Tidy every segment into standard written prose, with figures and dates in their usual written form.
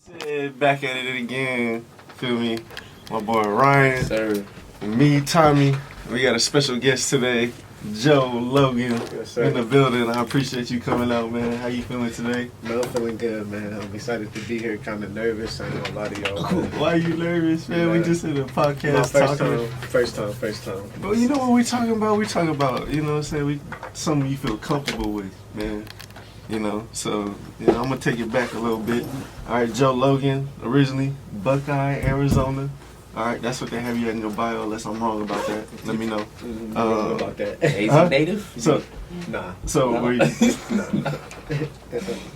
Said back at it again. Feel me? My boy Ryan. Yes, sir. And me, Tommie. We got a special guest today, Joe Logan, Yes, sir. in the building. I appreciate you coming out, man. How you feeling today? Man, I'm feeling good, man. I'm excited to be here. Kind of nervous. I know a lot of y'all. Why are you nervous, man? We just in a podcast My talking. first time. Well, you know what we talking about? We talking about, you know what I'm saying? Something you feel comfortable with, man. You know, so, you know, I'm going to take it back a little bit. All right, Joe Logan, originally Buckeye, Arizona. All right, that's what they have you in your bio, unless I'm wrong about that. Let me know. Wrong about that. Is Huh? he native? So, Nah. so No. where you, Nah.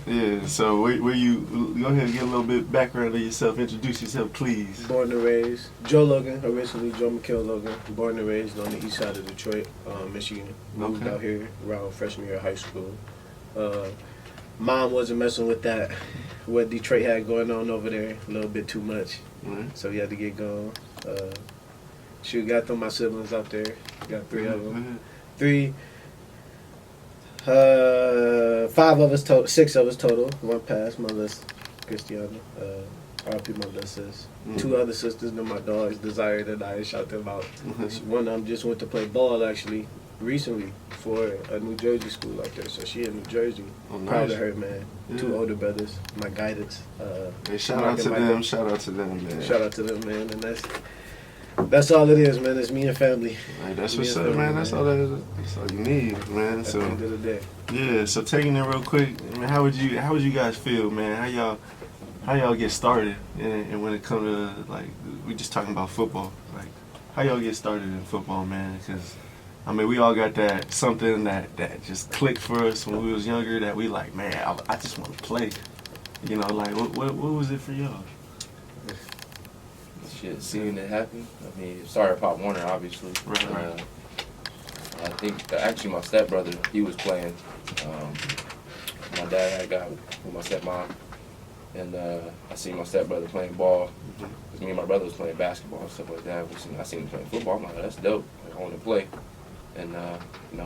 yeah, so where you, go ahead and get a little bit background of yourself. Introduce yourself, please. Born and raised. Joe Logan, originally Joe McKill Logan. Born and raised on the east side of Detroit, Michigan. Moved Okay. out here around freshman year of high school. Mom wasn't messing with that, what Detroit had going on over there, a little bit too much. Right. So we had to get going. She got my siblings out there. Got three of them. Five of us total, 6 of us total. One passed, my little Christiana. RP my little sis. 2 other sisters and my dogs, Desire that I shout them out. One of them just went to play ball actually recently for a New Jersey school out there. So she in New Jersey. Oh, nice. Proud of her, man. Yeah. 2 older brothers, my guidance. Hey, shout out to them. Shout out to them, man. Shout out to them, man. And that's all it is, man. It's me and family. Right, that's Me what's and up, family, man. That's all you need, man. At So the end of the day. yeah, so taking it real quick, I mean, how would you guys feel, man? How y'all get started? And when it comes to, like, we just talking about football, like, how y'all get started in football, man? Because I mean, we all got that something that just clicked for us when we was younger that we like, man, I just want to play. You know, like what was it for y'all? Shit, seeing it happen. I mean, it started at Pop Warner, obviously. Right. I think actually my stepbrother, he was playing. My dad had got with my stepmom, and I seen my stepbrother playing ball. Cause me and my brother was playing basketball and stuff like that. I seen him playing football. I'm like, that's dope. Like, I want to play. And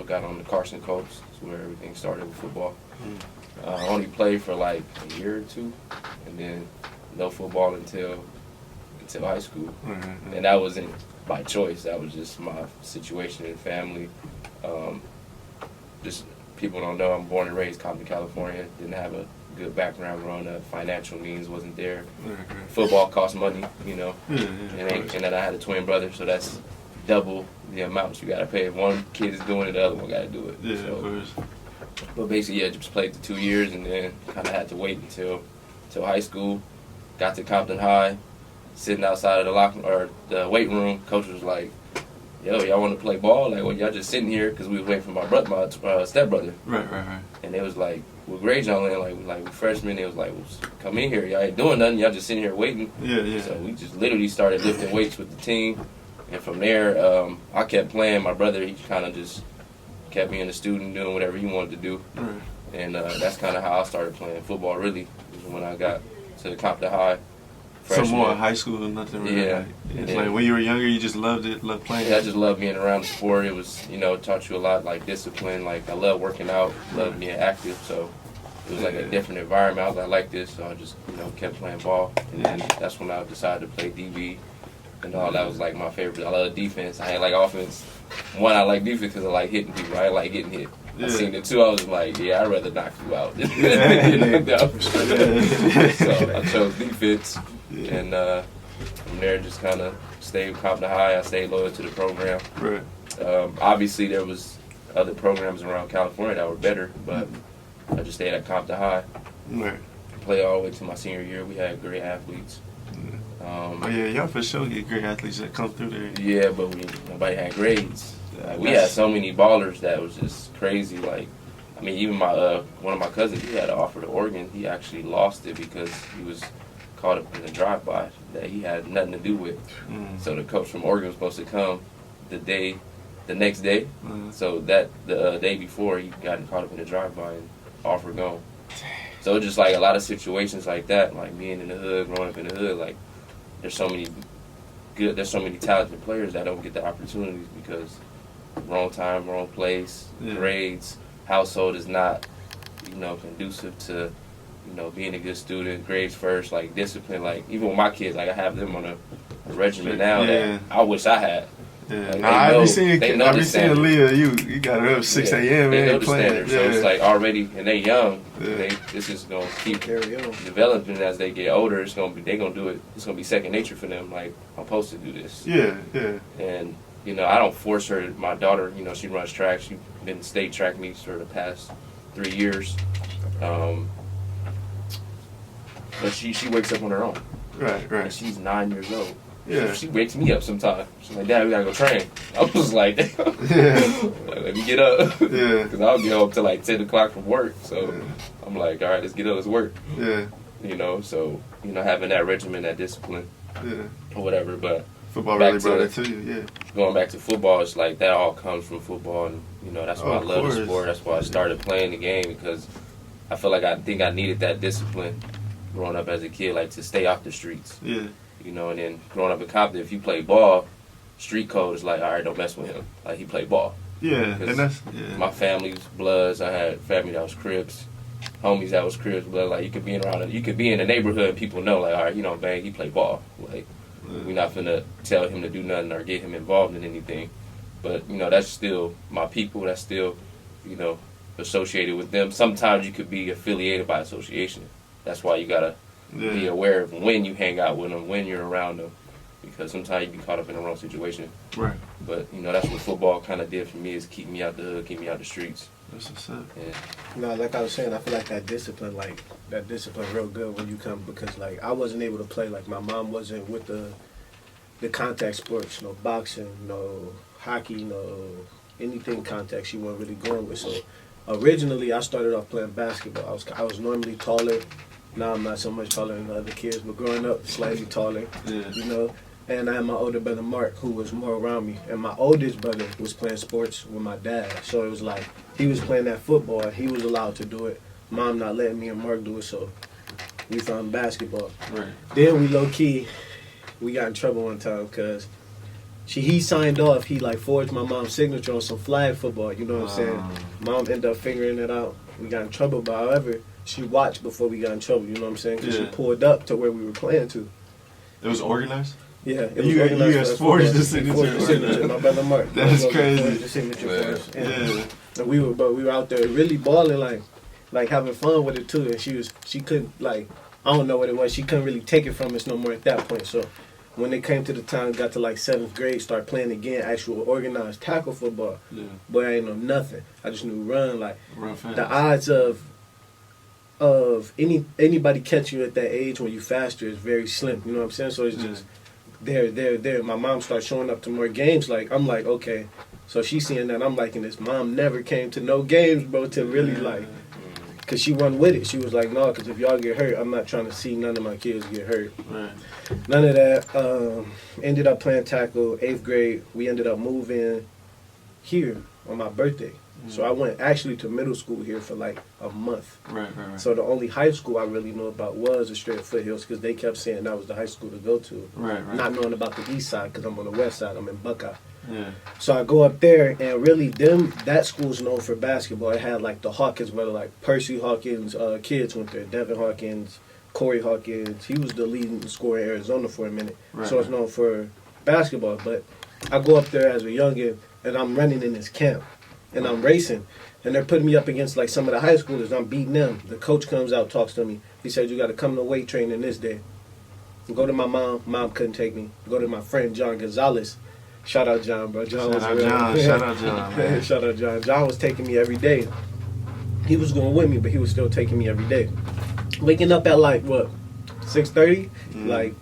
got on the Carson Colts. That's where everything started with football. I only played for like a year or 2, and then no football until high school. And that wasn't by choice. That was just my situation and family. Just people don't know I'm born and raised Compton, California. Didn't have a good background growing up. Financial means wasn't there. Football costs money, you know. And then I had a twin brother, so that's double the amount you gotta pay. If one kid is doing it, the other one gotta do it. Yeah, so, of course. But basically, yeah, just played the 2 years, and then kind of had to wait until high school. Got to Compton High, sitting outside of the weight room. Coach was like, "Yo, y'all want to play ball? Like, well, y'all just sitting here because we was waiting for my stepbrother." Right. And they was like, "What grade y'all in?" Like we freshmen. They was like, well, "Come in here. Y'all ain't doing nothing. Y'all just sitting here waiting." Yeah. So we just literally started lifting weights with the team. And from there, I kept playing. My brother, he kind of just kept me in the student doing whatever he wanted to do. Right. And that's kind of how I started playing football, really, was when I got to Compton High. Some more high school and nothing really. Yeah. Like, it's like when you were younger, you just loved playing. Yeah, I just loved being around the sport. It was, taught you a lot, like discipline. Like, I love working out, love being active. So it was like a different environment. I was like, I like this. So I just, kept playing ball. And then that's when I decided to play DB. And all that was like my favorite. I love defense. I ain't like offense. One, I like defense because I like hitting people. I like getting hit. I seen the 2. I was like, yeah, I'd rather knock you out than get knocked out. So I chose defense, and from there just kind of stayed with Compton High. I stayed loyal to the program. Right. Obviously, there was other programs around California that were better, but I just stayed at Compton High. Right. Played all the way to my senior year. We had great athletes. Y'all for sure get great athletes that come through there. Yeah, but nobody had grades. We had so many ballers that was just crazy. Like, I mean, even one of my cousins, he had an offer to Oregon. He actually lost it because he was caught up in a drive-by that he had nothing to do with. So the coach from Oregon was supposed to come the next day. So that the day before, he got caught up in a drive-by and offer gone. So just like a lot of situations like that, like being in the hood, growing up in the hood, like there's so many talented players that don't get the opportunities because wrong time, wrong place, grades, household is not, conducive to you know, being a good student, grades first, like discipline. Like even with my kids, like I have them on a regimen now that I wish I had. Yeah, like, I be seeing standard. Leah. You got her up 6 a.m. They know and the playing. standard, so it's like already, and they young. Yeah. This is gonna keep developing as they get older. It's gonna be they gonna do it. It's gonna be second nature for them. Like I'm supposed to do this. Yeah. And you know, I don't force her. My daughter, you know, she runs track. She's been state track meets for the past 3 years. But she wakes up on her own. Right. And she's 9 years old. Yeah. She wakes me up sometimes. She's like, Dad, we gotta go train. I was like, damn. Yeah. Like, let me get up. Yeah. Because I'll be home till like 10 o'clock from work. So I'm like, all right, let's get up, let's work. Yeah. You know, so, you know, having that regimen, that discipline, or whatever. But football really brought it to you, yeah. Going back to football, it's like that all comes from football. And, you know, that's why I love the sport. That's why I started playing the game, because I feel like I needed that discipline growing up as a kid, like to stay off the streets. Yeah. You know, and then growing up in Compton, if you play ball, street code is like, all right, don't mess with him. Like, he played ball. Yeah, and that's, my family's bloods. I had family that was Crips, homies that was Crips, blood. Like, you could be in the neighborhood and people know, like, all right, you know, man, he play ball. Like, we're not finna tell him to do nothing or get him involved in anything. But, you know, that's still my people. That's still, you know, associated with them. Sometimes you could be affiliated by association. That's why you gotta be aware of when you hang out with them, when you're around them, because sometimes you be caught up in the wrong situation. Right. But, you know, that's what football kind of did for me, is keep me out the hood, keep me out the streets. That's what's up. Yeah. No, like I was saying, I feel like that discipline real good when you come, because like I wasn't able to play. Like my mom wasn't with the contact sports, no boxing, no hockey, no anything contact. She wasn't really going with. So originally I started off playing basketball. I was normally taller. Now I'm not so much taller than the other kids, but growing up, slightly taller, you know. And I had my older brother, Mark, who was more around me. And my oldest brother was playing sports with my dad. So it was like, he was playing that football. He was allowed to do it. Mom not letting me and Mark do it, so we found basketball. Right. Then we low-key, we got in trouble one time because he signed off. He like forged my mom's signature on some flag football, you know what I'm saying? Mom ended up figuring it out. We got in trouble, but however, she watched before we got in trouble, you know what I'm saying? Because she pulled up to where we were playing to. It was organized? Yeah, it was you organized. guys forged the signature. My brother Mark. That's crazy. Forged the signature for us. Yeah. And we were out there really balling, like having fun with it too. And she couldn't, like, I don't know what it was. She couldn't really take it from us no more at that point. So when it came to the time, got to like 7th grade, start playing again, actual organized tackle football. Yeah. Boy, I ain't know nothing. I just knew run fast. The odds of anybody catch you at that age when you faster is very slim. You know what I'm saying? So it's just there. My mom starts showing up to more games. Like I'm like, okay. So she's seeing that I'm liking this. Mom never came to no games, bro, to really like, cause she wasn't with it. She was like, no, cause if y'all get hurt, I'm not trying to see none of my kids get hurt. Right. None of that. Ended up playing tackle. 8th grade, we ended up moving here on my birthday. So I went actually to middle school here for like a month. Right. So the only high school I really knew about was the Straight Foothills, because they kept saying that was the high school to go to. Right. Not knowing about the east side, because I'm on the west side. I'm in Buckeye. Yeah. So I go up there, and really that school's known for basketball. It had like the Hawkins, whether like Percy Hawkins, kids went there. Devin Hawkins, Corey Hawkins. He was the leading scorer in Arizona for a minute. Right. So it's known for basketball. But I go up there as a youngin', and I'm running in this camp. And I'm racing, and they're putting me up against like some of the high schoolers. I'm beating them. The coach comes out, talks to me. He said, you got to come to weight training this day. Go to my mom. Mom couldn't take me. Go to my friend John Gonzalez. Shout out John, bro. Shout out John, man. Shout out John. John was taking me every day. He was going with me, but he was still taking me every day. Waking up at like, what, 6:30? Like,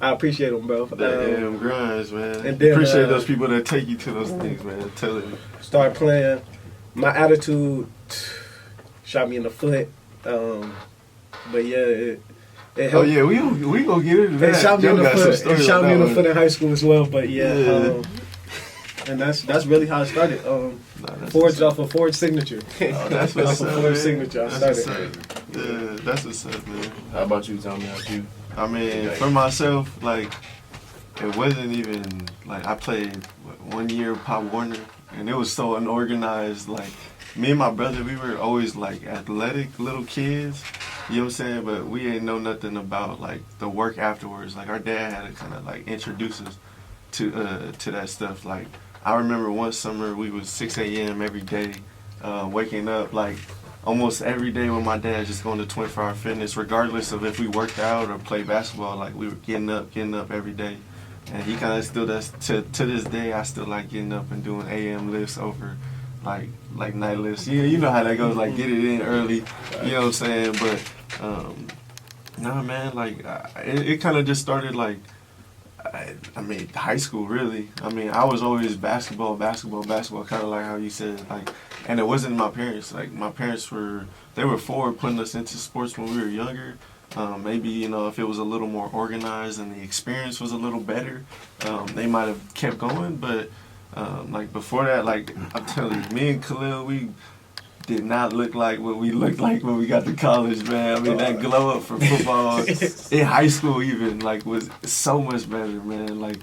I appreciate them, bro. Damn grinds, man. And then, appreciate those people that take you to those things, man. Tell you. Start playing. My attitude shot me in the foot. But yeah, it helped. Oh yeah, we gonna get into that. It shot me in the foot. It shot me in the foot in high school as well. But yeah. And that's really how I started. Forged off a forged signature. Oh, that's what's up, forged signature. I started. Yeah, that's what's up, man. How about you, Tommie? How'd you? I mean, for myself, like, it wasn't even, like, I played 1 year Pop Warner, and it was so unorganized. Like, me and my brother, we were always, like, athletic little kids. You know what I'm saying? But we ain't know nothing about like the work afterwards. Like our dad had to kind of like introduce us to that stuff. Like I remember one summer we was 6 a.m. every day, waking up like almost every day with my dad, just going to 24-hour fitness, regardless of if we worked out or played basketball. Like we were getting up every day. And he kind of still does to this day. I still like getting up and doing AM lifts over like night lifts. You know how that goes. Like get it in early. You know what I'm saying? But nah, man. Like it kind of just started like I mean high school really. I mean I was always basketball. Kind of like how you said like. And it wasn't my parents. Like my parents were for putting us into sports when we were younger. Maybe, you know, if it was a little more organized and the experience was a little better, they might have kept going. But, like, before that, like, I'm telling you, me and Khalil, we did not look like what we looked like when we got to college, man. I mean, that glow up for football in high school even, like, was so much better, man. Like,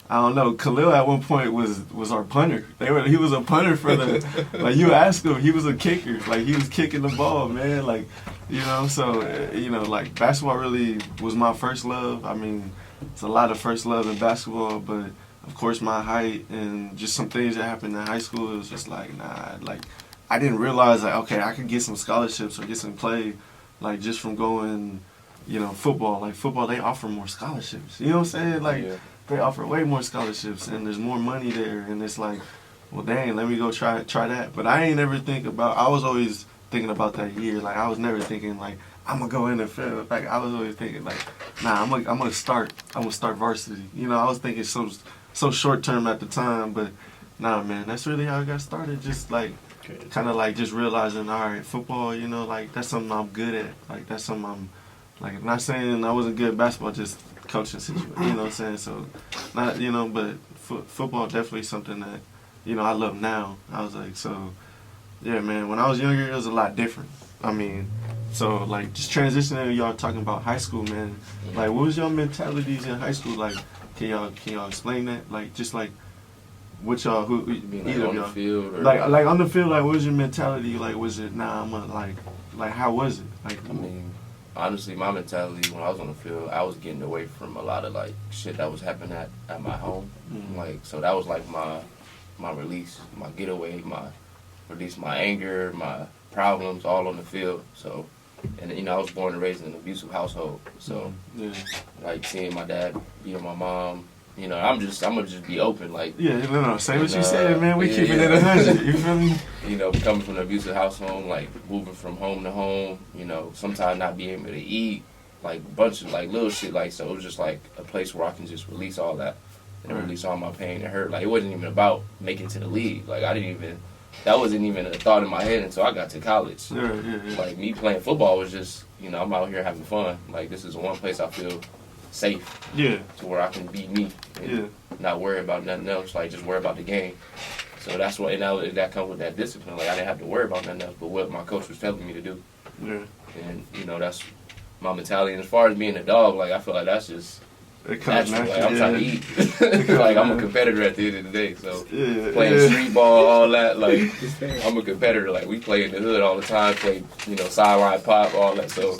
I don't know. Khalil at one point was our punter. He was a punter for the like you ask him, he was a kicker. Like he was kicking the ball, man. Like you know, so you know, like basketball really was my first love. I mean, it's a lot of first love in basketball, but of course my height and just some things that happened in high school, it was just like nah. Like I didn't realize like okay, I could get some scholarships or get some play, like just from going, you know, football. Like football, they offer more scholarships. You know what I'm saying? Like. Yeah. They offer way more scholarships and there's more money there and it's like, well dang, let me go try that. But I ain't ever I was always thinking about that year. Like I was never thinking like I'm gonna go NFL. Like I was always thinking like, nah, I'm gonna start varsity. You know, I was thinking so short term at the time, but nah man, that's really how I got started. Just like kind of like just realizing, all right, football, you know, like that's something I'm good at. Like that's something I'm like I'm not saying I wasn't good at basketball, just coaching situation, you know what I'm saying? So, not, you know, but football definitely something that, you know, I love now. I was like, so, yeah, man, when I was younger, it was a lot different. I mean, so, like, just transitioning, y'all talking about high school, man. Like, what was your mentalities in high school? Like, can y'all explain that? Like, just like, what y'all, either of y'all. Field or like, on the field, like, what was your mentality? Like, was it, nah, I'm gonna, like, how was it? Like, I mean, honestly, my mentality when I was on the field, I was getting away from a lot of like shit that was happening at my home. Mm-hmm. Like so that was like my release, my getaway, my release, my anger, my problems, all on the field. So, and you know, I was born and raised in an abusive household. So, like seeing my dad beat on my mom. You know, I'm gonna just be open, like say what you said, man. We keeping it 100. You feel me? You know, coming from an abusive household, like moving from home to home. You know, sometimes not being able to eat, like a bunch of like little shit. Like so, it was just like a place where I can just release all that and release all my pain and hurt. Like it wasn't even about making to the league. Like that wasn't even a thought in my head until I got to college. Like me playing football was just, you know, I'm out here having fun. Like this is the one place I feel safe. To where I can be me and not worry about nothing else. Like just worry about the game. So that's what, and that comes with that discipline. Like I didn't have to worry about nothing else but what my coach was telling me to do. And you know, that's my mentality. And as far as being a dog, like I feel like that's just natural. Like I'm trying to eat. Like I'm a competitor at the end of the day. So playing street ball, all that, like I'm a competitor. Like we play in the hood all the time, play, you know, sideline pop, all that. So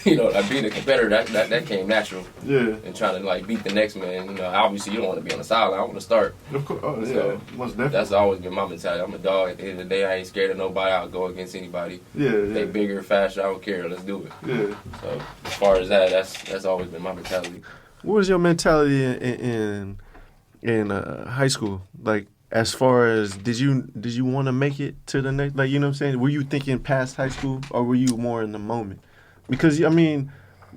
you know, like being a competitor, that came natural. And trying to like beat the next man. You know, obviously you don't want to be on the sideline. I want to start. Of course, most definitely. That's always been my mentality. I'm a dog. At the end of the day, I ain't scared of nobody. I'll go against anybody. They bigger, faster. I don't care. Let's do it. So as far as that's always been my mentality. What was your mentality in high school? Like as far as did you want to make it to the next? Like you know what I'm saying? Were you thinking past high school or were you more in the moment? Because I mean,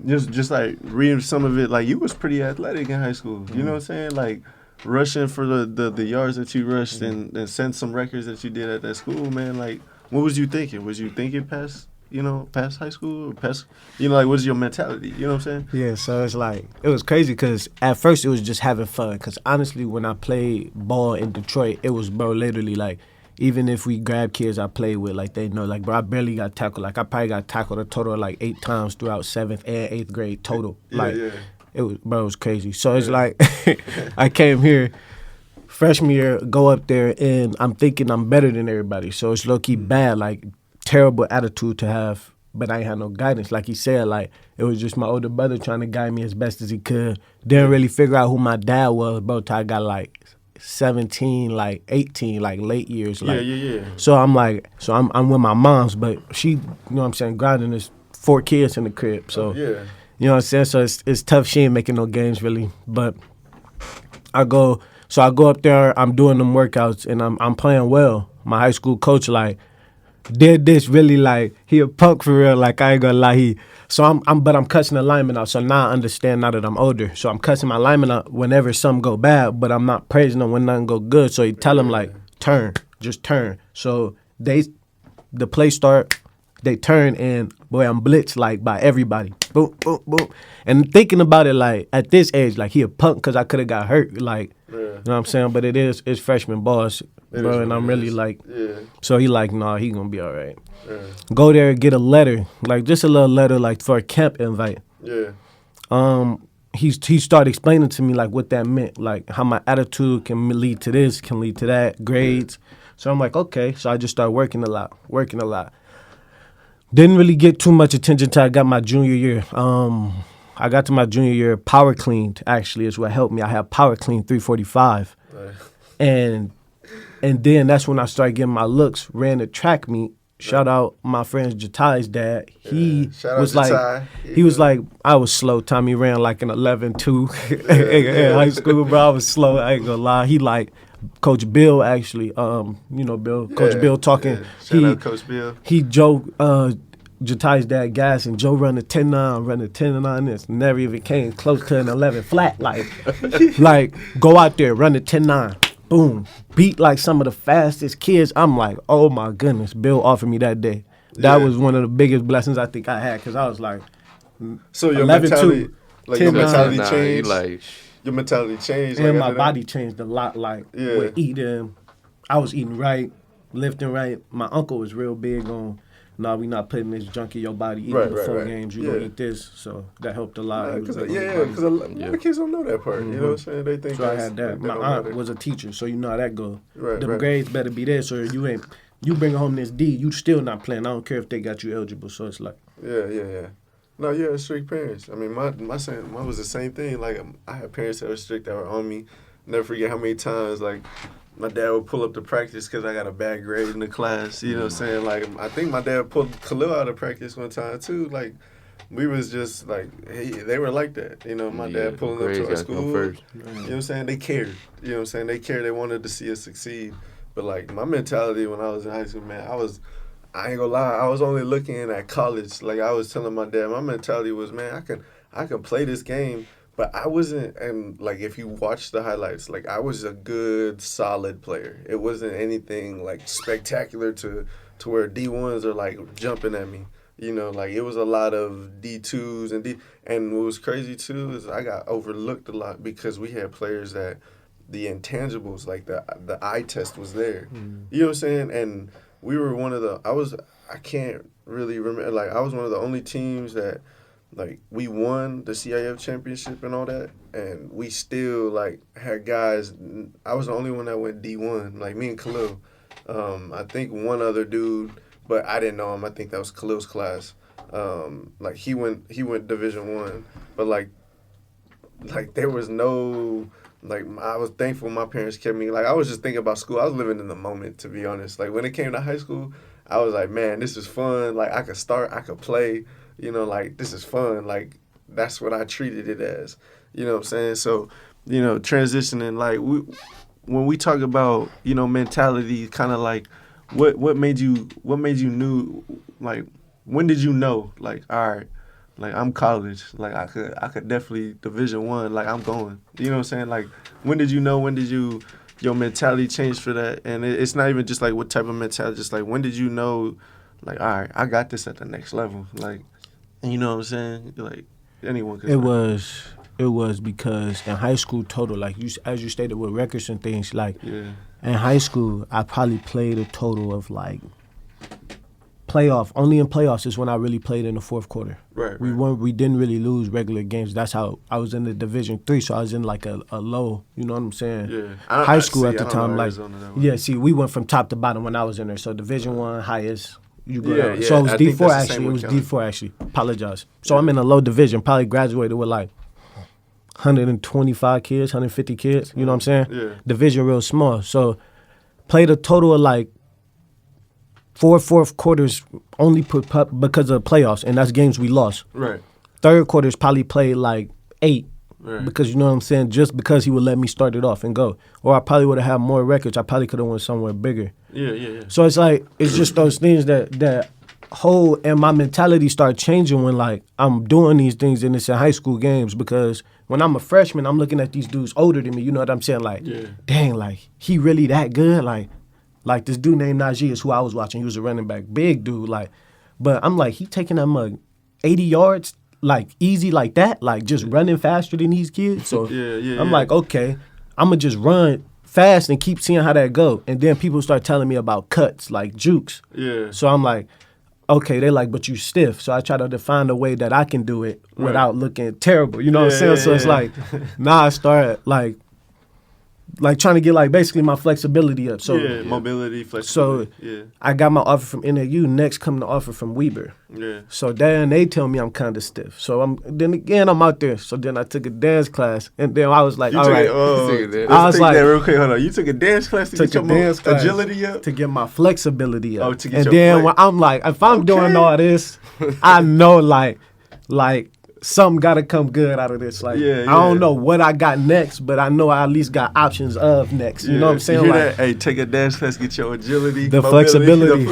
just like reading some of it, like you was pretty athletic in high school. You know what I'm saying? Like rushing for the yards that you rushed and sent some records that you did at that school, man. Like what was you thinking? Was you thinking past high school or past, you know, like what's your mentality? You know what I'm saying? Yeah, so it's like, it was crazy because at first it was just having fun. Because honestly, when I played ball in Detroit, it was, bro, literally like, even if we grab kids I played with, like they know, like bro, I barely got tackled. Like I probably got tackled a total of like 8 times throughout 7th and 8th grade total. It was crazy. So it's like I came here freshman year, go up there, and I'm thinking I'm better than everybody. So it's low key bad, like terrible attitude to have but I ain't had no guidance. Like he said, like it was just my older brother trying to guide me as best as he could. Didn't really figure out who my dad was, bro, till I got like 17, like 18, like late years. Like, Yeah. So I'm like, I'm with my mom's, but she, you know what I'm saying, grinding. There's 4 kids in the crib, so Yeah. you know what I'm saying. So it's tough. She ain't making no games really, but I go up there. I'm doing them workouts and I'm playing well. My high school coach like did this really like he a punk for real. Like I ain't gonna lie. But I'm cussing the lineman out. So now I understand now that I'm older. So I'm cussing my lineman out whenever something go bad, but I'm not praising them when nothing go good. So he tell them like just turn. So the play start. They turn and boy, I'm blitzed like by everybody. Boom, boom, boom. And thinking about it like at this age, like he a punk because I could have got hurt. Like, you know what I'm saying? But it's freshman ball, bro, and I'm really like, so he like, nah, he gonna be all right. Yeah. Go there and get a letter, like just a little letter like for a camp invite. Yeah. He started explaining to me like what that meant, like how my attitude can lead to this, can lead to that, grades. So I'm like, okay. So I just started working a lot. Didn't really get too much attention till I got my junior year. I got to my junior year, power cleaned actually is what helped me. I had power clean 345. Right. And then that's when I started getting my looks, ran the track meet. Shout out my friend Jatai's dad. He was like, I was slow. Tommy ran like an 11.2 in high school, bro. I was slow. I ain't gonna lie. He like, Coach Bill actually, you know Bill, Coach Bill talking. Yeah. Shout out Coach Bill. Joe, Jatai's dad gas and Joe run the 10-9. This never even came close to an 11 flat. Like go out there, run the 10-9, boom, beat like some of the fastest kids. I'm like, oh my goodness, Bill offered me that day. That was one of the biggest blessings I think I had because I was like, so your 11, mentality, like your 10-9. mentality Nah, changed. like, Your mentality changed. and like, my after body changed a lot. Like with eating, I was eating right, lifting right. My uncle was real big on, nah, we not putting this junk in your body. Eating before games, you gonna eat this. So that helped a lot. Because a lot of kids don't know that part. You know what I'm saying? They think So I had that. Like, My aunt was a teacher, so you know how that go. Right, Them right. grades better be there, so you bring home this D, you still not playing. I don't care if they got you eligible. So it's like, Yeah. No, yeah, strict parents. I mean, mine was the same thing. Like, I had parents that were strict, that were on me. Never forget how many times, like, my dad would pull up to practice because I got a bad grade in the class. You know what I'm saying? Like, I think my dad pulled Khalil out of practice one time, too. Like, we was just, like, they were like that. You know, my dad pulling up to our school. First. You know what I'm saying? They cared. You know what I'm saying? They cared. They wanted to see us succeed. But, like, my mentality when I was in high school, man, I ain't gonna lie, I was only looking at college. Like, I was telling my dad, my mentality was, man, I can play this game, but I wasn't, and, like, if you watch the highlights, like, I was a good, solid player. It wasn't anything, like, spectacular to where D1s are, like, jumping at me. You know, like, it was a lot of D2s and what was crazy, too, is I got overlooked a lot because we had players that the intangibles, like, the eye test was there. You know what I'm saying? And we were one of the, I can't really remember, like, I was one of the only teams that, like, we won the CIF championship and all that, and we still, like, had guys, I was the only one that went D1, like, me and Khalil. I think one other dude, but I didn't know him, I think that was Khalil's class. Like, he went Division I, but, like, there was no, like, I was thankful my parents kept me. Like, I was just thinking about school. I was living in the moment, to be honest. Like, when it came to high school, I was like, man, this is fun. Like, I could start, I could play. You know, like, this is fun. Like, that's what I treated it as. You know what I'm saying? So, you know, transitioning, like, when we talk about, you know, mentality, kind of like, what made you new, like, when did you know, like, all right, like, I'm college, like, I could definitely Division I, like, I'm going. You know what I'm saying? Like, when did you know, your mentality changed for that? And it's not even just, like, what type of mentality, just, like, when did you know, like, all right, I got this at the next level? Like, you know what I'm saying? Like, anyone could. It was because in high school total, like, as you stated with records and things, like, in high school, I probably played a total of, like, only in playoffs is when I really played in the fourth quarter. Right. We didn't really lose regular games. That's how I was in the Division III, so I was in like a low, you know what I'm saying? Yeah. High school at the time, like, we we went from top to bottom when I was in there. So Division I, highest, You go Yeah, down. yeah. So it was I think D4 that's the actually. same It was with Kelly. D4 actually. Apologize. So I'm in a low division. Probably graduated with like 125 kids, 150 kids. You know what I'm saying? Yeah. Division real small. So played a total of like 4 fourth quarters only because of playoffs, and that's games we lost. Right. Third quarters probably played like 8 Right. because you know what I'm saying. Just because he would let me start it off and go, or I probably would have had more records. I probably could have went somewhere bigger. Yeah. So it's like it's just those things that whole and my mentality start changing when like I'm doing these things and it's in high school games, because when I'm a freshman I'm looking at these dudes older than me, you know what I'm saying, like dang, like he really that good, like this dude named Najee is who I was watching. He was a running back, big dude, like, but I'm like, he taking that mug 80 yards like easy like that, like just running faster than these kids. So I'm like, okay, I'm gonna just run fast and keep seeing how that go. And then people start telling me about cuts like jukes. Yeah. So I'm like, okay, they like, but you stiff. So I try to define a way that I can do it without looking terrible. You know what I'm saying? So it's like, now I start like trying to get like basically my flexibility up. So mobility, flexibility. I got my offer from NIL. Next come the offer from Weber. Yeah. So then they tell me I'm kind of stiff. So I'm out there. So then I took a dance class, and then I was like, all right. I was like, that real quick. Hold on. You took a dance class to get your agility up, to get my flexibility up. Oh, to get and then when I'm like, if I'm doing all this, I know like something got to come good out of this. Like, I don't know what I got next, but I know I at least got options of next. You know what I'm saying? You hear like, that? Hey, take a dance class, get your agility, the mobility,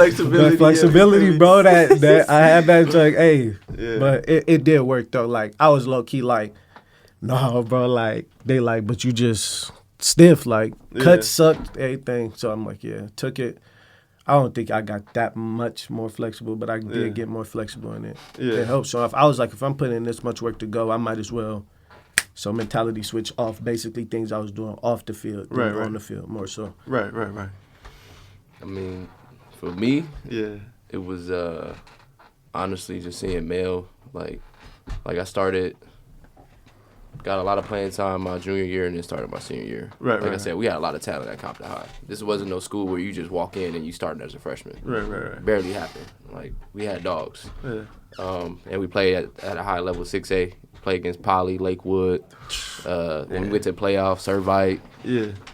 flexibility, bro. That I had that like, hey, but it did work though. Like I was low key like, no, bro. Like they like, but you just stiff. Like cuts sucked, everything. So I'm like, took it. I don't think I got that much more flexible, but I did get more flexible in it. It helps. So if I was like, if I'm putting in this much work to go, I might as well. So mentality switch off, basically things I was doing off the field, on the field more so. Right. I mean, for me, it was honestly just seeing Mel. Like I got a lot of playing time my junior year and then started my senior year. Like I said, we had a lot of talent at Compton High. This wasn't no school where you just walk in and you starting as a freshman. Right. Barely happened. Like, we had dogs. And we played at a high level, 6A. Played against Poly, Lakewood. When we went to playoffs, Servite.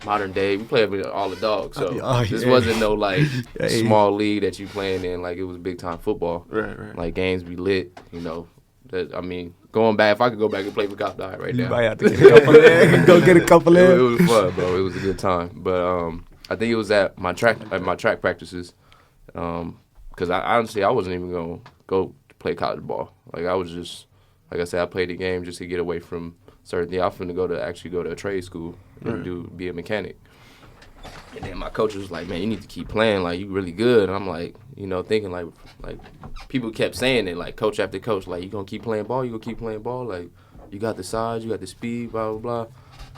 Modern Day. We played with all the dogs. So this wasn't no, like, small league that you playing in. Like, it was big-time football. Right. Like, games be lit, you know. I mean, going back, if I could go back and play for Compton High right now. You might have to get a couple in. Go get a couple in. It was fun, bro. It was a good time. But I think it was at my track practices. Because I honestly, I wasn't even going to go play college ball. Like, I was just, like I said, I played the game just to get away from certain things. I was going to actually go to a trade school and be a mechanic. And then my coach was like, man, you need to keep playing. Like, you really good. And I'm like, you know, thinking like people kept saying it, like coach after coach, like, you going to keep playing ball? You going to keep playing ball? Like, you got the size, you got the speed, blah, blah, blah.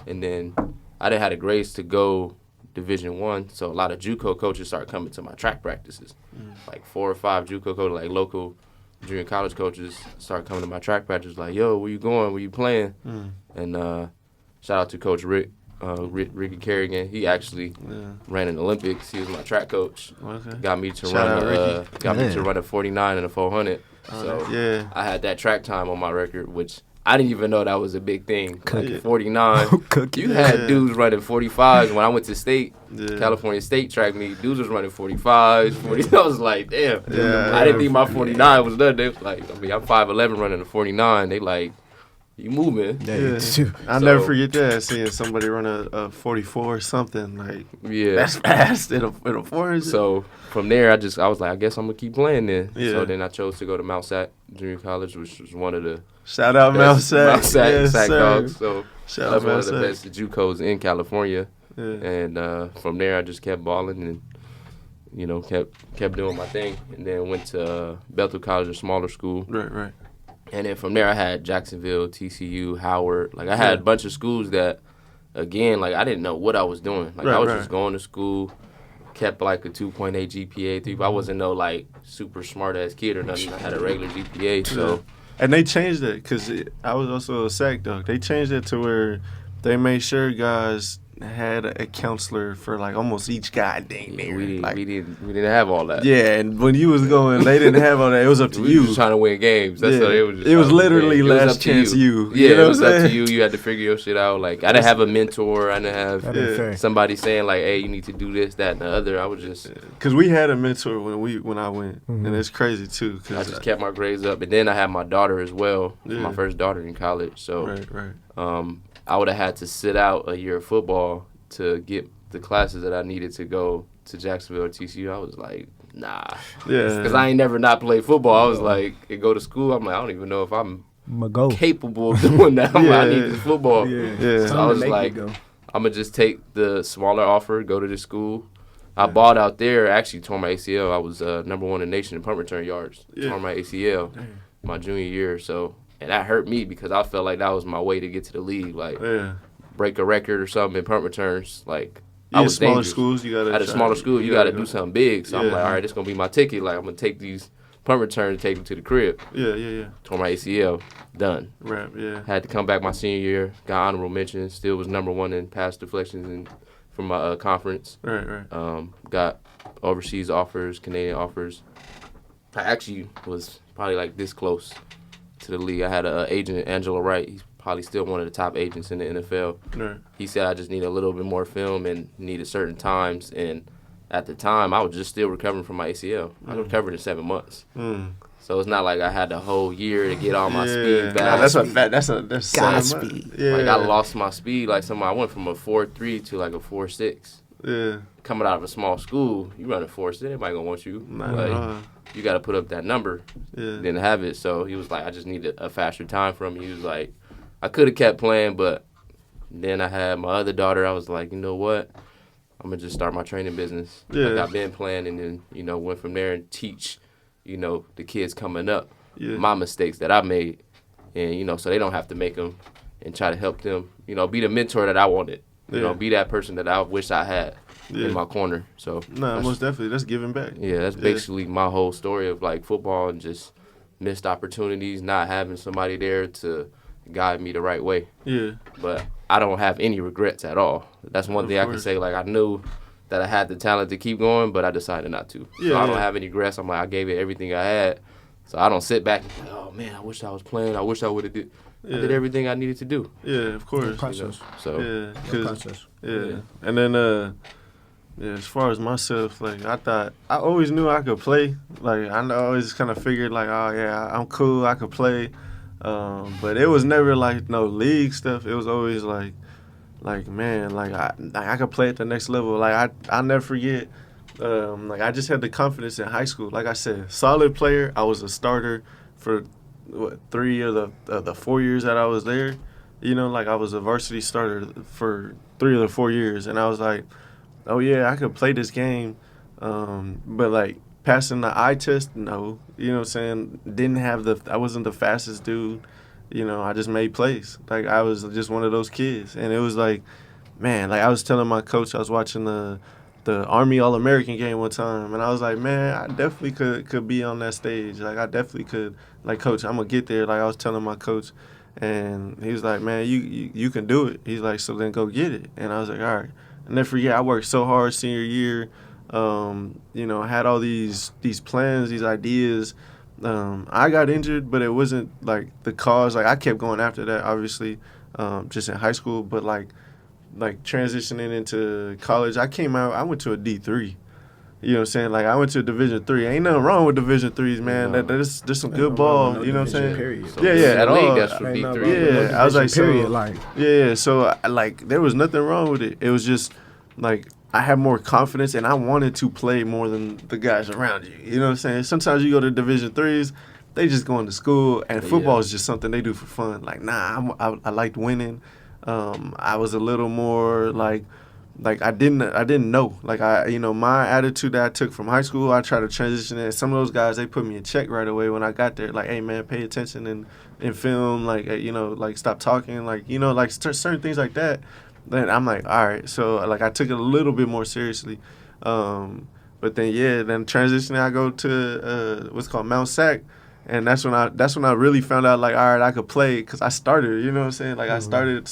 And then I didn't have the grades to go Division I, so a lot of JUCO coaches started coming to my track practices. Like 4 or 5 JUCO coaches, like local junior college coaches started coming to my track practices like, yo, where you going? Where you playing? And shout out to Coach Rick. Ricky Kerrigan, he actually ran in the Olympics. He was my track coach. Got me to run a 49 and a 400. So I had that track time on my record, which I didn't even know that was a big thing. Like 49. You had dudes running 45s. When I went to state, California State track meet, dudes was running 45s, 40. I was like, damn. I didn't think my 49 was done. They was like, I mean, I'm 5'11" running a 49. They like, you moving. I'll never forget that, seeing somebody run a 44 or something. Like, that's fast in a 400. So from there, I was like, I guess I'm going to keep playing then. So then I chose to go to Mount Sac Junior College, which was one of the shout out Mount Sac. Sac Dogs. So shout that was one of the best JUCOs in California. And from there, I just kept balling and, you know, kept doing my thing. And then went to Bethel College, a smaller school. Right. And then from there, I had Jacksonville, TCU, Howard. Like, I had a bunch of schools that, again, like, I didn't know what I was doing. Like, I was just going to school, kept, like, a 2.8 GPA. I wasn't no, like, super smart-ass kid or nothing. I had a regular GPA, so. And they changed it because I was also a SAC dog. They changed it to where they made sure guys had a counselor for like almost each guy dang near. We Like, didn't have all that. yeah, and when you was going, they didn't have all that. It was up to We you. was just trying to win games. That's Yeah. what it was. Just It was trying to win literally games. It was last up to chance you. Yeah, You know it was what I'm up to saying? you. You had to figure your shit out. Like I didn't have a mentor. I didn't That have ain't fair. somebody saying like, "Hey, you need to do this, that, and the other." I was just, Because we had a mentor when I went, Mhm. and it's crazy too. I Cause just kept my grades up, and then I had my daughter as well. Yeah. My first daughter in college, so right. I would have had to sit out a year of football to get the classes that I needed to go to Jacksonville or TCU. I was like, nah, Yeah. because I ain't never not played football. I was like, and go to school. I'm like, I don't even know if I'm Go. capable of doing that. I'm like, I need this football. Yeah. So I was like, I'm gonna just take the smaller offer, go to the school. I balled out there. Actually, tore my ACL. I was number 1 in the nation in punt return yards. Yeah. Tore my ACL my junior year. So, and that hurt me because I felt like that was my way to get to the league. Like, Yeah. break a record or something in punt returns. Like, Yeah, I was smaller dangerous. schools, you gotta At a try- smaller school, you gotta do go. something big. So I'm Yeah. like, all right, this gonna be my ticket. Like, I'm gonna take these punt returns and take them to the crib. Yeah. Tore my ACL. Done. Rap, yeah. Had to come back my senior year. Got honorable mention. Still was number 1 in pass deflections from my conference. Right. Got overseas offers, Canadian offers. I actually was probably like this close to the league. I had an agent, Angela Wright. He's probably still one of the top agents in the NFL. Right. He said I just need a little bit more film and needed certain times. And at the time, I was just still recovering from my ACL. I recovered in 7 months. So it's not like I had the whole year to get all my speed back. Nah, that's God so much. speed. Yeah. Like I lost my speed. Like I went from a 4.3 to like a 4.6. Yeah. Coming out of a small school, you run a 4.6, anybody gonna want you. Nah, Like, you got to put up that number. Yeah. Didn't have it, so he was like, I just needed a faster time from him. He was like, I could have kept playing, but then I had my other daughter. I was like, you know what? I'm gonna just start my training business. Yeah. Like I've been playing, and then went from there and teach, the kids coming up Yeah. my mistakes that I made, and so they don't have to make them, and try to help them. Be the mentor that I wanted. Yeah. Be that person that I wish I had in my corner. So Nah, that's- most definitely. That's giving back. yeah, that's basically my whole story of like football and just missed opportunities, not having somebody there to guide me the right way. Yeah. But I don't have any regrets at all. That's one Of thing I can course. say. Like I knew that I had the talent to keep going, but I decided not to. Yeah, So I don't yeah. have any regrets. I'm like I gave it everything I had. So I don't sit back and be like, oh man, I wish I was playing. I wish I would have did. I did Yeah. everything I needed to do. Yeah, of course. Process. So Yeah. The 'Cause- process. Yeah. And then as far as myself, like I always knew I could play. Like I always kind of figured like, oh yeah, I'm cool, I could play. But it was never like no league stuff. It was always like man, like I could play at the next level. Like I'll never forget. Like I just had the confidence in high school. Like I said, solid player. I was a starter for 3 of the 4 years that I was there. Like I was a varsity starter for 3 of the 4 years, and I was like, oh yeah, I could play this game, but like passing the eye test, no. You know what I'm saying? I wasn't the fastest dude. I just made plays. Like I was just one of those kids, and it was like, man, like I was telling my coach, I was watching the Army All-American game one time, and I was like, man, I definitely could be on that stage. Like I definitely could. Like, coach, I'm gonna get there. Like I was telling my coach, and he was like, man, you can do it. He's like, so then go get it. And I was like, all right. And then forget, I worked so hard senior year. I had all these plans, these ideas. I got injured, but it wasn't like the cause. Like I kept going after that, obviously, just in high school. But like transitioning into college, I went to a D3. You know what I'm saying? Like I went to Division 3. Ain't nothing wrong with Division 3s, man. No. There's some Ain't good nothing ball. wrong with no You know what I'm saying? division, period. So Yeah, in at the league, all. that's for Ain't nothing D3. wrong with no Yeah, I was like, division, period. so- Like, Yeah, so like there was nothing wrong with it. It was just like I had more confidence and I wanted to play more than the guys around you. You know what I'm saying? Sometimes you go to Division 3s, they just going to school, and football is just something they do for fun. Like, nah, I liked winning. I was a little more like I didn't know. Like my attitude that I took from high school, I tried to transition it. Some of those guys, they put me in check right away when I got there. Like, hey man, pay attention in film. Like, like stop talking. Like, like certain things like that. Then I'm like, all right. So like I took it a little bit more seriously. But then transitioning, I go to what's called Mount Sac. And that's when I really found out, like, all right, I could play because I started, you know what I'm saying? Like, I started,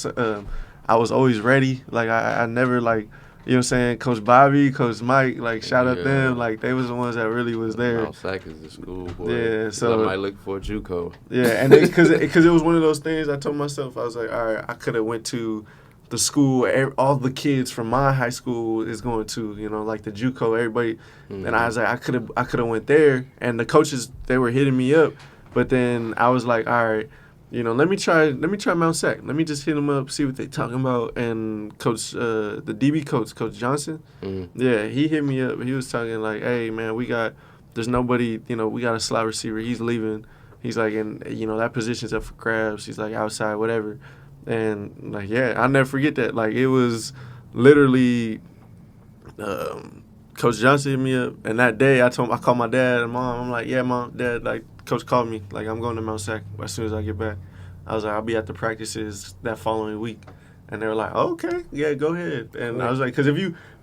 I was always ready. Like I never like, you know what I'm saying, Coach Bobby, Coach Mike, like shout out them, like they was the ones that really was there. Mount Sac is the school, boy. Yeah, so I might look for a JUCO. Yeah, and because it was one of those things. I told myself, I was like, all right, I could have went to the school all the kids from my high school is going to, you know, like the JUCO, everybody. And I was like, I could have went there, and the coaches, they were hitting me up, but then I was like, all right, you know, let me try Mount Sac. Let me just hit them up, see what they talking about. And coach, the DB coach, Coach Johnson, yeah, he hit me up. He was talking like, hey man, there's nobody, you know, we got a slot receiver. He's leaving. He's like, and you know that position's up for grabs. He's like outside, whatever. And like, yeah, I'll never forget that. Like it was literally, Coach Johnson hit me up, and that day I called my dad and mom. I'm like, yeah, mom, dad, like coach called me, like I'm going to Mount Sac as soon as I get back. I was like, I'll be at the practices that following week, and they were like, oh, okay, yeah, go ahead. And I was like, because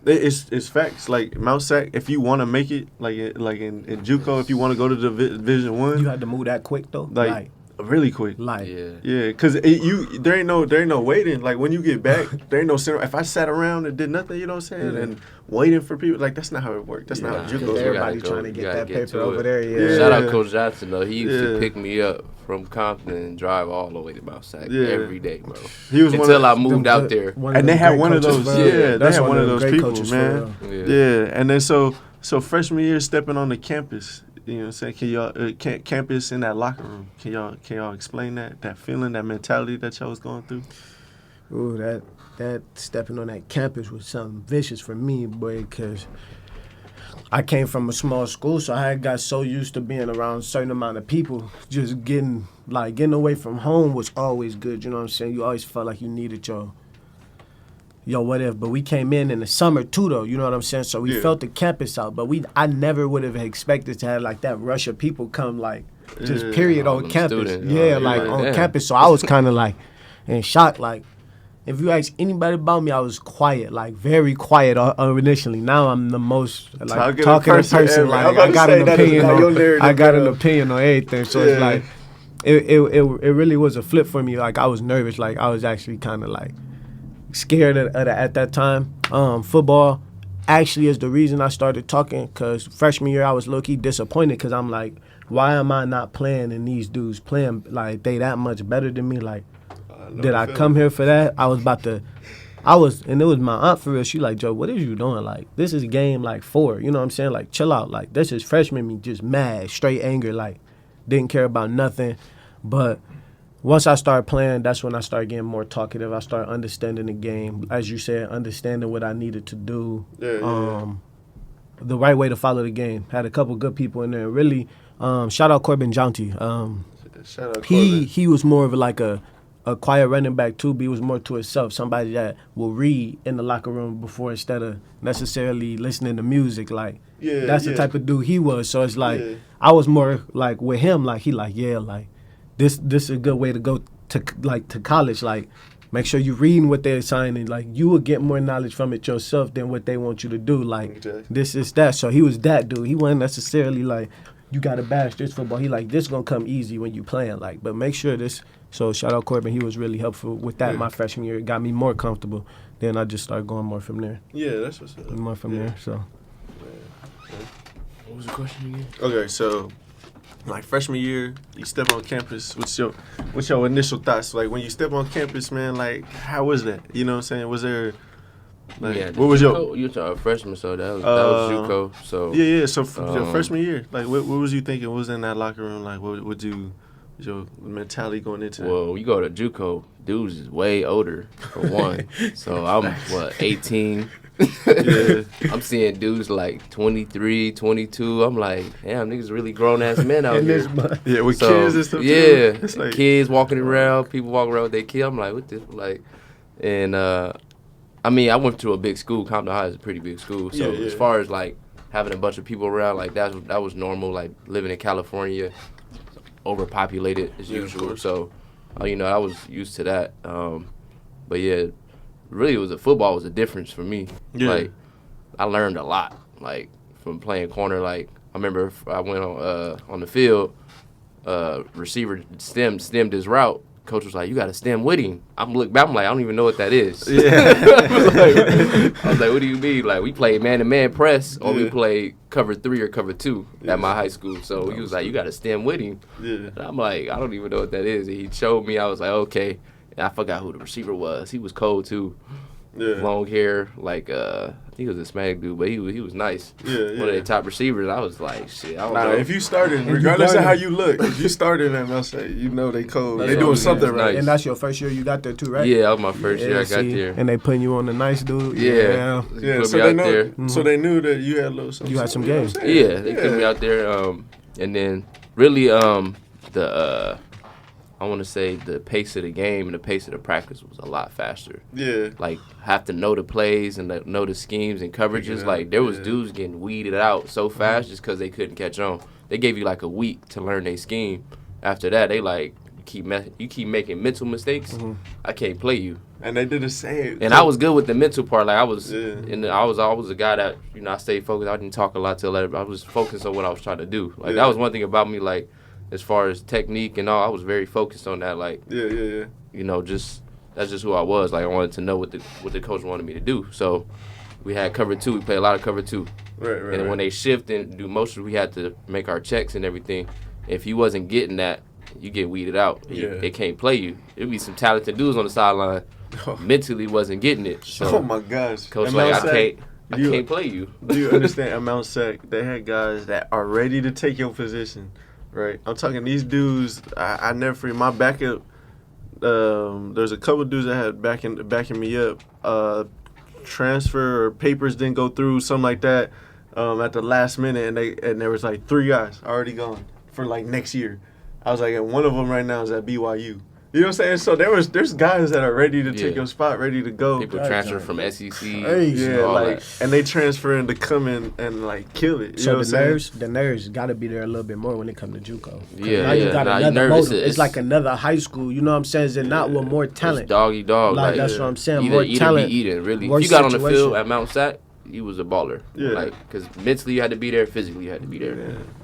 it's facts. Like Mount Sac, if you want to make it, like in JUCO, if you want to go to Division I, You had to move that quick though, like really quick. Like yeah, because there ain't no waiting. Like when you get back, there ain't no center. If I sat around and did nothing, you know what I'm saying, and waiting for people, like that's not how it works. That's not how JUCO works. Everybody trying to get that paper over there. Yeah. Shout out Coach Johnson though. He used to pick me up from Compton and drive all the way to Mount Sac every day, bro. He was until I moved out there. And they had one of those. Yeah, they had one of those people, man. Yeah, and then so freshman year, stepping on the campus. You know what I'm saying? Can y'all campus in that locker room? Can y'all explain that feeling, that mentality that y'all was going through? Ooh, that stepping on that campus was something vicious for me, boy, because I came from a small school, so I had got so used to being around a certain amount of people. Just getting away from home was always good. You know what I'm saying? You always felt like you needed your whatever. But we came in the summer too, though. You know what I'm saying? So we felt the campus out. But I never would have expected to have like that rush of people come just period on campus. On campus. So I was kind of like in shock. Like if you ask anybody about me, I was quiet, like very quiet initially. Now I'm the most like talking person. Like I got an opinion on everything. So it's like it really was a flip for me. Like I was nervous. Like I was actually kind of like scared at that time. Football actually is the reason I started talking, because freshman year I was low-key disappointed because I'm like, why am I not playing and these dudes playing like they that much better than me? Like, did I come here for that? And it was my aunt for real. She like, Joe, what is you doing? Like, this is game like 4. You know what I'm saying? Like, chill out. Like, this is freshman me just mad, straight anger. Like, didn't care about nothing. But once I started playing, that's when I started getting more talkative. I started understanding the game. As you said, understanding what I needed to do. The right way to follow the game. Had a couple good people in there. Really, shout out Corbin Jounty. Shout out Corbin. He was more of like a quiet running back too, but he was more to himself. Somebody that will read in the locker room before instead of necessarily listening to music. Like that's the type of dude he was. So it's like I was more like with him. Like he like this is a good way to go to college. Like make sure you're reading what they're signing. Like you will get more knowledge from it yourself than what they want you to do. Like this is that. So he was that dude. He wasn't necessarily like you got to bash this football. He like this gonna come easy when you playing. Like but make sure this. So shout out Corbin. He was really helpful with that my freshman year. It got me more comfortable. Then I just started going more from there. Yeah, that's what's up. More from there. So. What was the question again? Okay, so like freshman year, you step on campus. What's your initial thoughts? Like when you step on campus, man. Like how was that? You know what I'm saying? Was there? Like, what was JUCO, you were a freshman, so that was JUCO. So yeah. So your freshman year, like what was you thinking? What was in that locker room? Like what would you? Your mentality going into that? Well, you go to JUCO, dudes is way older, for one. So I'm, 18? Yeah. I'm seeing dudes like 23, 22. I'm like, damn, niggas really grown-ass men out here. Yeah, with kids and stuff, yeah, too. It's like, kids walking around, people walking around with their kids. I'm like, what this? Like, and, I mean, I went to a big school. Compton High is a pretty big school. So as far as, like, having a bunch of people around, like, that was normal. Like, living in California, overpopulated as usual, so I was used to that. But yeah, really, football was a difference for me. Yeah. Like I learned a lot, like from playing corner. Like I remember I went on the field, receiver stemmed his route, coach was like, you got to stem with him. I'm looking back, I'm like, I don't even know what that is. Yeah. I was like, what do you mean? Like, we played man-to-man press, or we played cover 3 or cover 2 at my high school. So he was like, you got to stem with him. Yeah. And I'm like, I don't even know what that is. And he showed me. I was like, okay. And I forgot who the receiver was. He was cold, too. Yeah. Long hair, like I think he was a Hispanic dude, but he was nice. Yeah. One of the top receivers. I was like, shit, I don't Nah, know. if you started, regardless of how you look, if you started at Mount Sac, you know they cold. They doing something right. And that's your first year you got there too, right? Yeah, that was my first year I got see, there. And they putting you on the nice dude. Yeah. Put So me they out know. there. So they knew that you had a little something. You had some know what I'm games. saying? Yeah, they put me out there. And then really I want to say the pace of the game and the pace of the practice was a lot faster. Yeah. Like, have to know the plays and know the schemes and coverages. Like, there was dudes getting weeded out so fast just because they couldn't catch on. They gave you, like, a week to learn their scheme. After that, they, like, you keep making mental mistakes, I can't play you. And they did the same. And I was good with the mental part. Like, I was Yeah. I was always a guy that, I stayed focused. I didn't talk a lot till I was focused on what I was trying to do. Like, that was one thing about me, like, as far as technique and all, I was very focused on that. Like, Yeah. that's just who I was. Like, I wanted to know what the coach wanted me to do. So we had cover 2. We played a lot of cover 2. Right. And then when they shift and do motion, we had to make our checks and everything. If you wasn't getting that, you get weeded out. They can't play you. There'd be some talented dudes on the sideline. Mentally wasn't getting it. So oh my gosh. coach At like, Mount Sac, I can't play you. Do you understand? At Mount Sac, they had guys that are ready to take your position. Right, I'm talking these dudes. I never forget my backup. There's a couple dudes that had backing me up. Transfer or papers didn't go through, something like that. At the last minute, and there was like 3 guys already gone for like next year. I was like, and one of them right now is at BYU. You know what I'm saying? So there's guys that are ready to take your spot, ready to go. People transfer from SEC. And they transfer in to come in and like kill it. You So know what I'm saying? the nerves got to be there a little bit more when it comes to JUCO. Yeah, now you got you another nervous. motive. It's like another high school. You know what I'm saying? It's not with more talent. It's dog eat dog. Like, that's what I'm saying. Either More eat talent. or be eating. Really, Worse if you got on the situation. field at Mount Sac, you was a baller. Yeah. Like, because mentally you had to be there, physically you had to be there.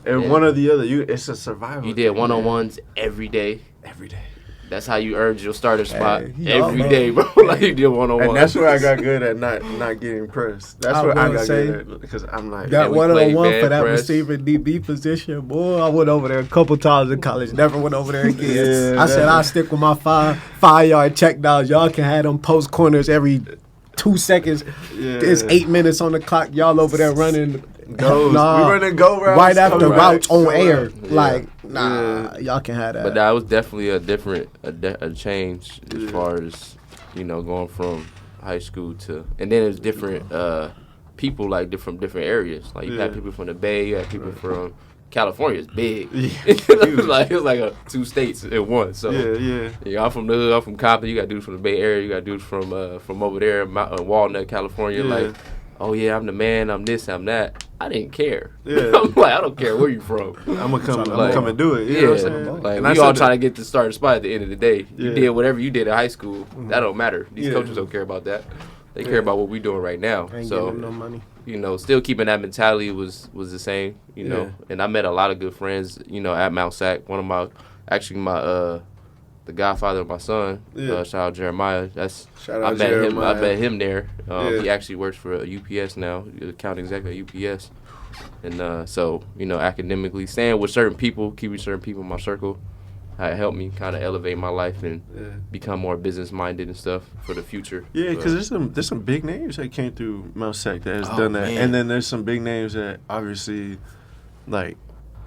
Yeah. And one or the other, it's a survival. You did one-on-ones every day. every day. That's how you earned your starter spot y'all every know. day, bro. Like, you did one-on-one. And that's where I got good at not getting pressed. That's I where I will got say good at because I'm like That we 1-on-1 played for that press. receiver DB position, boy, I went over there a couple times in college. Never went over there again. Yeah, I said I'll stick with my 5-yard check downs. Y'all can have them post corners every 2 seconds. Yeah. It's 8 minutes on the clock. Y'all over there running goes. Nah, we running go routes right after come routes back, on come air. back. Like, nah, y'all can have that. But that was definitely a change as far as, going from high school to, and then it's different people like from different areas. Like you had people from the Bay, you had people from California. It's big. It was like 2 states in one. So I'm from the hood. I'm from Compton. You got dudes from the Bay Area. You got dudes from over there, Walnut, California. Like, oh yeah, I'm the man. I'm this. I'm that. I didn't care. I'm like, I don't care where you from. I'm gonna come. I'm Like, come and do it. You know what I'm saying? Like, And we I all said trying to get the starting spot at the end of the day. You Yeah. did whatever you did in high school. That don't matter. These Yeah. coaches don't care about that. They care about what we doing right now. Ain't So, giving them no money. still keeping that mentality was the same. And I met a lot of good friends. At Mount Sac. One of my the godfather of my son. Shout out Jeremiah. Shout I out met Jeremiah. him. I met him there. He actually works for UPS now, account executive at UPS. And academically, staying with certain people, keeping certain people in my circle, helped me kind of elevate my life and become more business minded and stuff for the future. Yeah, because there's some big names that came through Mount Sac that has done that, man. and then there's some big names that obviously, like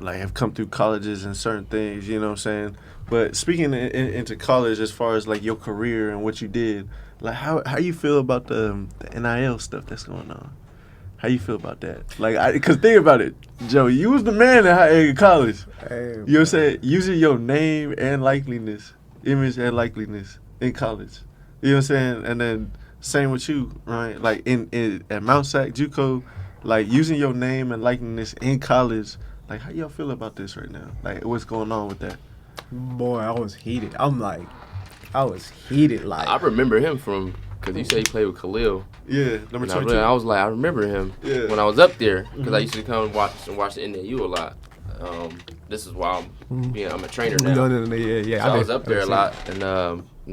have come through colleges and certain things. You know what I'm saying? But speaking into college, as far as like your career and what you did, like how you feel about the NIL stuff that's going on? How you feel about that? Like, because think about it, Joe. You was the man in college. Hey, You know what I'm saying? Using your name and likeliness, image and likeliness in college. You know what I'm saying? And then same with you, right? Like at Mount Sac, JUCO, like using your name and likeliness in college. Like, how y'all feel about this right now? Like, what's going on with that? boy, I was heated. I was heated. Like, I remember him because you say he played with Khalil. Yeah, number And 22. I was like, I remember him Yeah. when I was up there because I used to come and watch the NAU a lot. This is why I'm a trainer now. Yeah. So I was up there a lot, and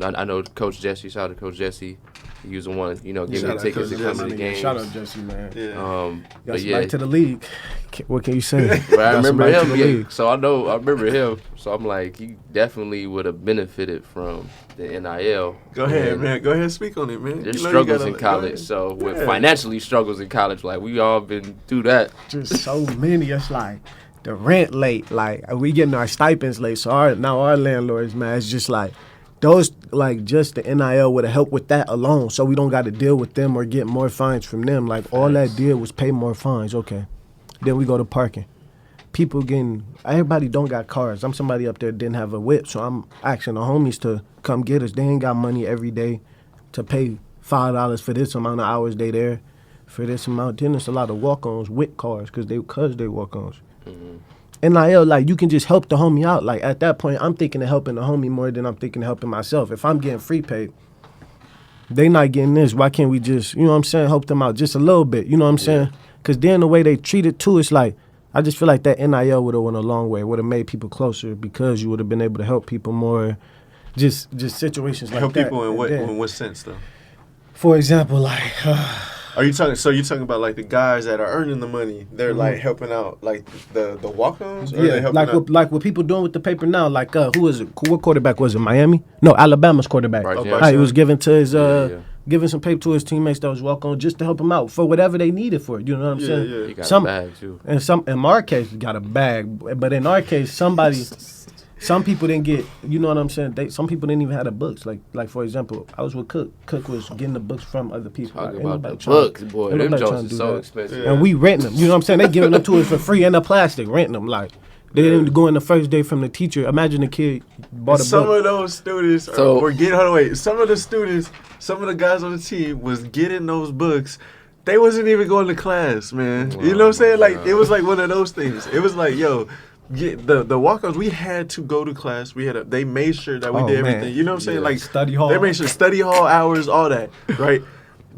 I know Coach Jesse. Shout out to Coach Jesse. He was the one, give me tickets to come to the games. Shout out Jesse, man. Yeah. But yeah, to the league. What can you say? But I remember him. Yeah, so I remember him. So I'm like, he definitely would have benefited from the NIL. Go ahead, man. Go ahead and speak on it, man. There's struggles in college. So with financially struggles in college, like we all been through that. Just so many. It's like the rent late. Like we getting our stipends late. So our landlords, man, it's just like those, like just the NIL would have helped with that alone. So we don't got to deal with them or get more fines from them. Like all that did was pay more fines. Okay. Then we go to parking. Everybody don't got cars. I'm somebody up there didn't have a whip. So I'm asking the homies to come get us. They ain't got money every day to pay $5 for this amount of hours they there. For this amount, then it's a lot of walk-ons with cars because they walk-ons. Mm-hmm. NIL, like, you can just help the homie out. Like, at that point, I'm thinking of helping the homie more than I'm thinking of helping myself. If I'm getting free pay, they not getting this. Why can't we just, you know what I'm saying, help them out just a little bit? You know what I'm saying? Because then the way they treat it, too, it's like, I just feel like that NIL would have went a long way. Would have made people closer because you would have been able to help people more. Just situations like help that. Help people in what sense, though? For example, like... Are you talking? So you're talking about like the guys that are earning the money? They're like helping out, like the walk-ons. Or Yeah, like what people doing with the paper now. Like who is it? What quarterback was it? Miami? No, Alabama's quarterback. Right, He was giving to his giving some paper to his teammates that was walk-on just to help him out for whatever they needed for it. You know what I'm saying? Yeah. He got a bag too. And in our case, we got a bag. But in our case, some people didn't get, you know what I'm saying? Some people didn't even have the books. Like for example, I was with Cook. Cook was getting the books from other people. Talking about the books, boy. Them joints are so expensive. And we renting them. You know what I'm saying? They giving them to us for free in the plastic, renting them. Like, they didn't go in the first day from the teacher. Imagine the kid bought a book. Some of those students were getting, hold on, wait. Some of the guys on the team was getting those books. They wasn't even going to class, man. You know what I'm saying? Like, it was like one of those things. It was like, yo, the walk-ons, we had to go to class. They made sure that we did everything. You know what I'm saying? Like study hall. They made sure study hall hours, all that, right?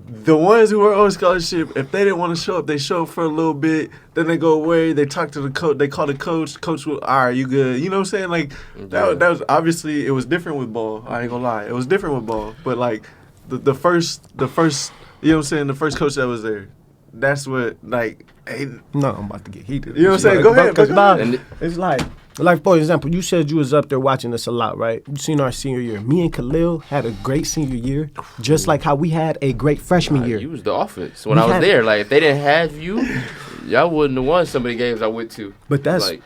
The ones who were on scholarship, if they didn't want to show up, they show up for a little bit, then they go away. They talk to the coach. They call the coach. Coach will, all right, you good? You know what I'm saying? Like that was obviously, it was different with ball. I ain't gonna lie, it was different with ball. But like the first, you know what I'm saying? The first coach that was there. That's what, like, hey. No, I'm about to get heated. You know what I'm saying? Go ahead. Because it's like, for example, you said you was up there watching this a lot, right? You seen our senior year. Me and Khalil had a great senior year, just like how we had a great freshman year. You was the offense when I was there. Like, if they didn't have you, y'all wouldn't have won some of the games I went to. But that's, like,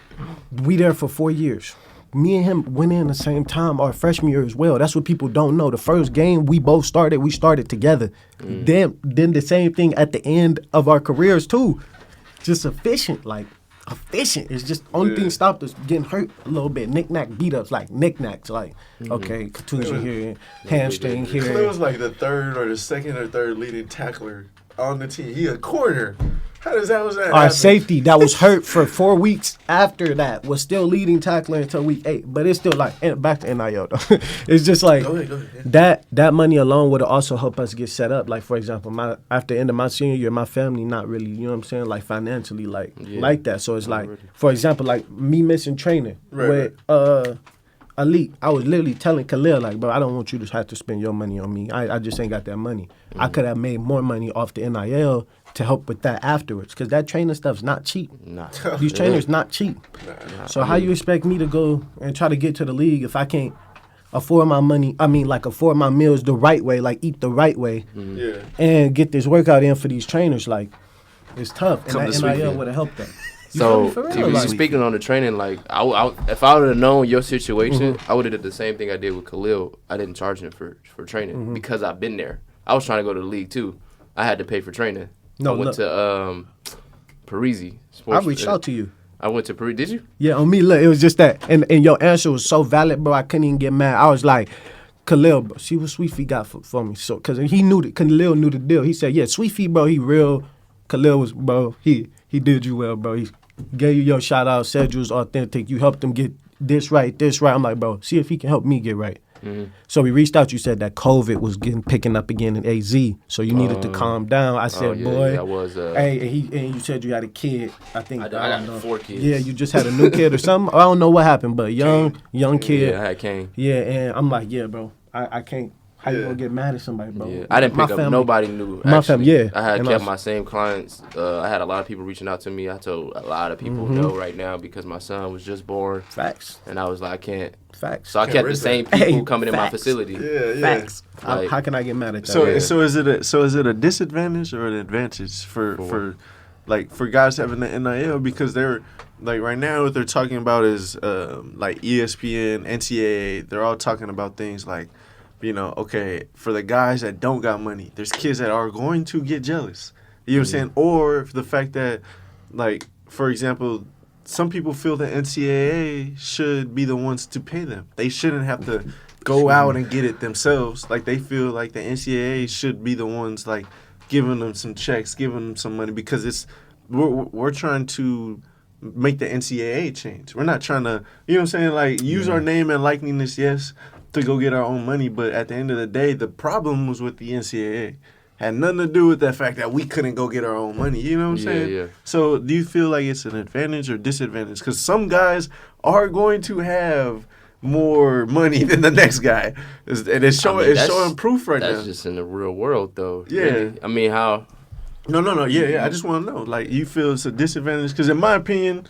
we there for 4 years. Me and him went in the same time our freshman year as well. That's what people don't know. The first game we started together. Then the same thing at the end of our careers too. Just efficient. It's just only thing stopped us getting hurt a little bit. Knick-knack beat-ups, like knick-knacks. Like, okay, contusion here, hamstring here. It was like the second or third leading tackler on the team. He a corner. How was that Our happen? Safety that was hurt for 4 weeks after that was still leading tackler until week 8. But it's still like, back to NIL though. It's just like, go ahead. That money alone would have also helped us get set up. Like, for example, after the end of my senior year, my family not really, you know what I'm saying, like financially like that. So it's like, for example, like me missing training with Elite. I was literally telling Khalil, like, bro, I don't want you to have to spend your money on me. I just ain't got that money. I could have made more money off the NIL to help with that afterwards, because that training stuff's not cheap. These trainers not cheap. So how you expect me to go and try to get to the league if I can't afford my money? I mean, like, afford my meals the right way, like eat the right way, and get this workout in for these trainers. Like, it's tough, and that NIL would have helped that. So, speaking on the training, like, if I would have known your situation, I would have did the same thing I did with Khalil. I didn't charge him for training because I've been there. I was trying to go to the league I had to pay for training. I went to Parisi Sports. I reached out to you. I went to Parisi. Did you? Yeah, on me, look, it was just that. And your answer was so valid, bro. I couldn't even get mad. I was like, Khalil, bro, see what Sweet Feet got for me. So, because Khalil knew the deal. He said, yeah, Sweet Feet, bro, he real. Khalil was, bro, he did you well, bro. He gave you your shout out, said you was authentic. You helped him get this right. I'm like, bro, see if he can help me get right. So we reached out. You said that COVID was picking up again in AZ, so you needed to calm down. I said, boy, I was. hey, and you said you had a kid. I think I got 4 kids. Yeah, you just had a new kid or something. I don't know what happened, but young kid. Yeah, I had Kane. Yeah, and I'm like, yeah, bro, I can't. How you gonna get mad at somebody, bro? Yeah. I didn't pick up. Nobody knew. My family, yeah. I had kept my same clients. I had a lot of people reaching out to me. I told a lot of people no right now because my son was just born. Facts. And I was like, I can't. Facts. So I kept the same people coming in my facility. Yeah. Facts. Like, how can I get mad at that? So is it a disadvantage or an advantage for guys having the NIL, because they're like right now what they're talking about is like ESPN, NCAA, they're all talking about things like, you know, okay, for the guys that don't got money, there's kids that are going to get jealous. You know what I'm saying? Or the fact that, like, for example, some people feel that NCAA should be the ones to pay them. They shouldn't have to go out and get it themselves. Like, they feel like the NCAA should be the ones, like, giving them some checks, giving them some money, because we're trying to make the NCAA change. We're not trying to, you know what I'm saying, like, use our name and likeness, yes, to go get our own money, but at the end of the day, the problem was with the NCAA. Had nothing to do with the fact that we couldn't go get our own money. You know what I'm saying? Yeah. So do you feel like it's an advantage or disadvantage? Because some guys are going to have more money than the next guy, and it's showing proof right now. That's just in the real world, though. Yeah. Really. I mean, how? No. Yeah. I just want to know. Like, you feel it's a disadvantage? Because in my opinion,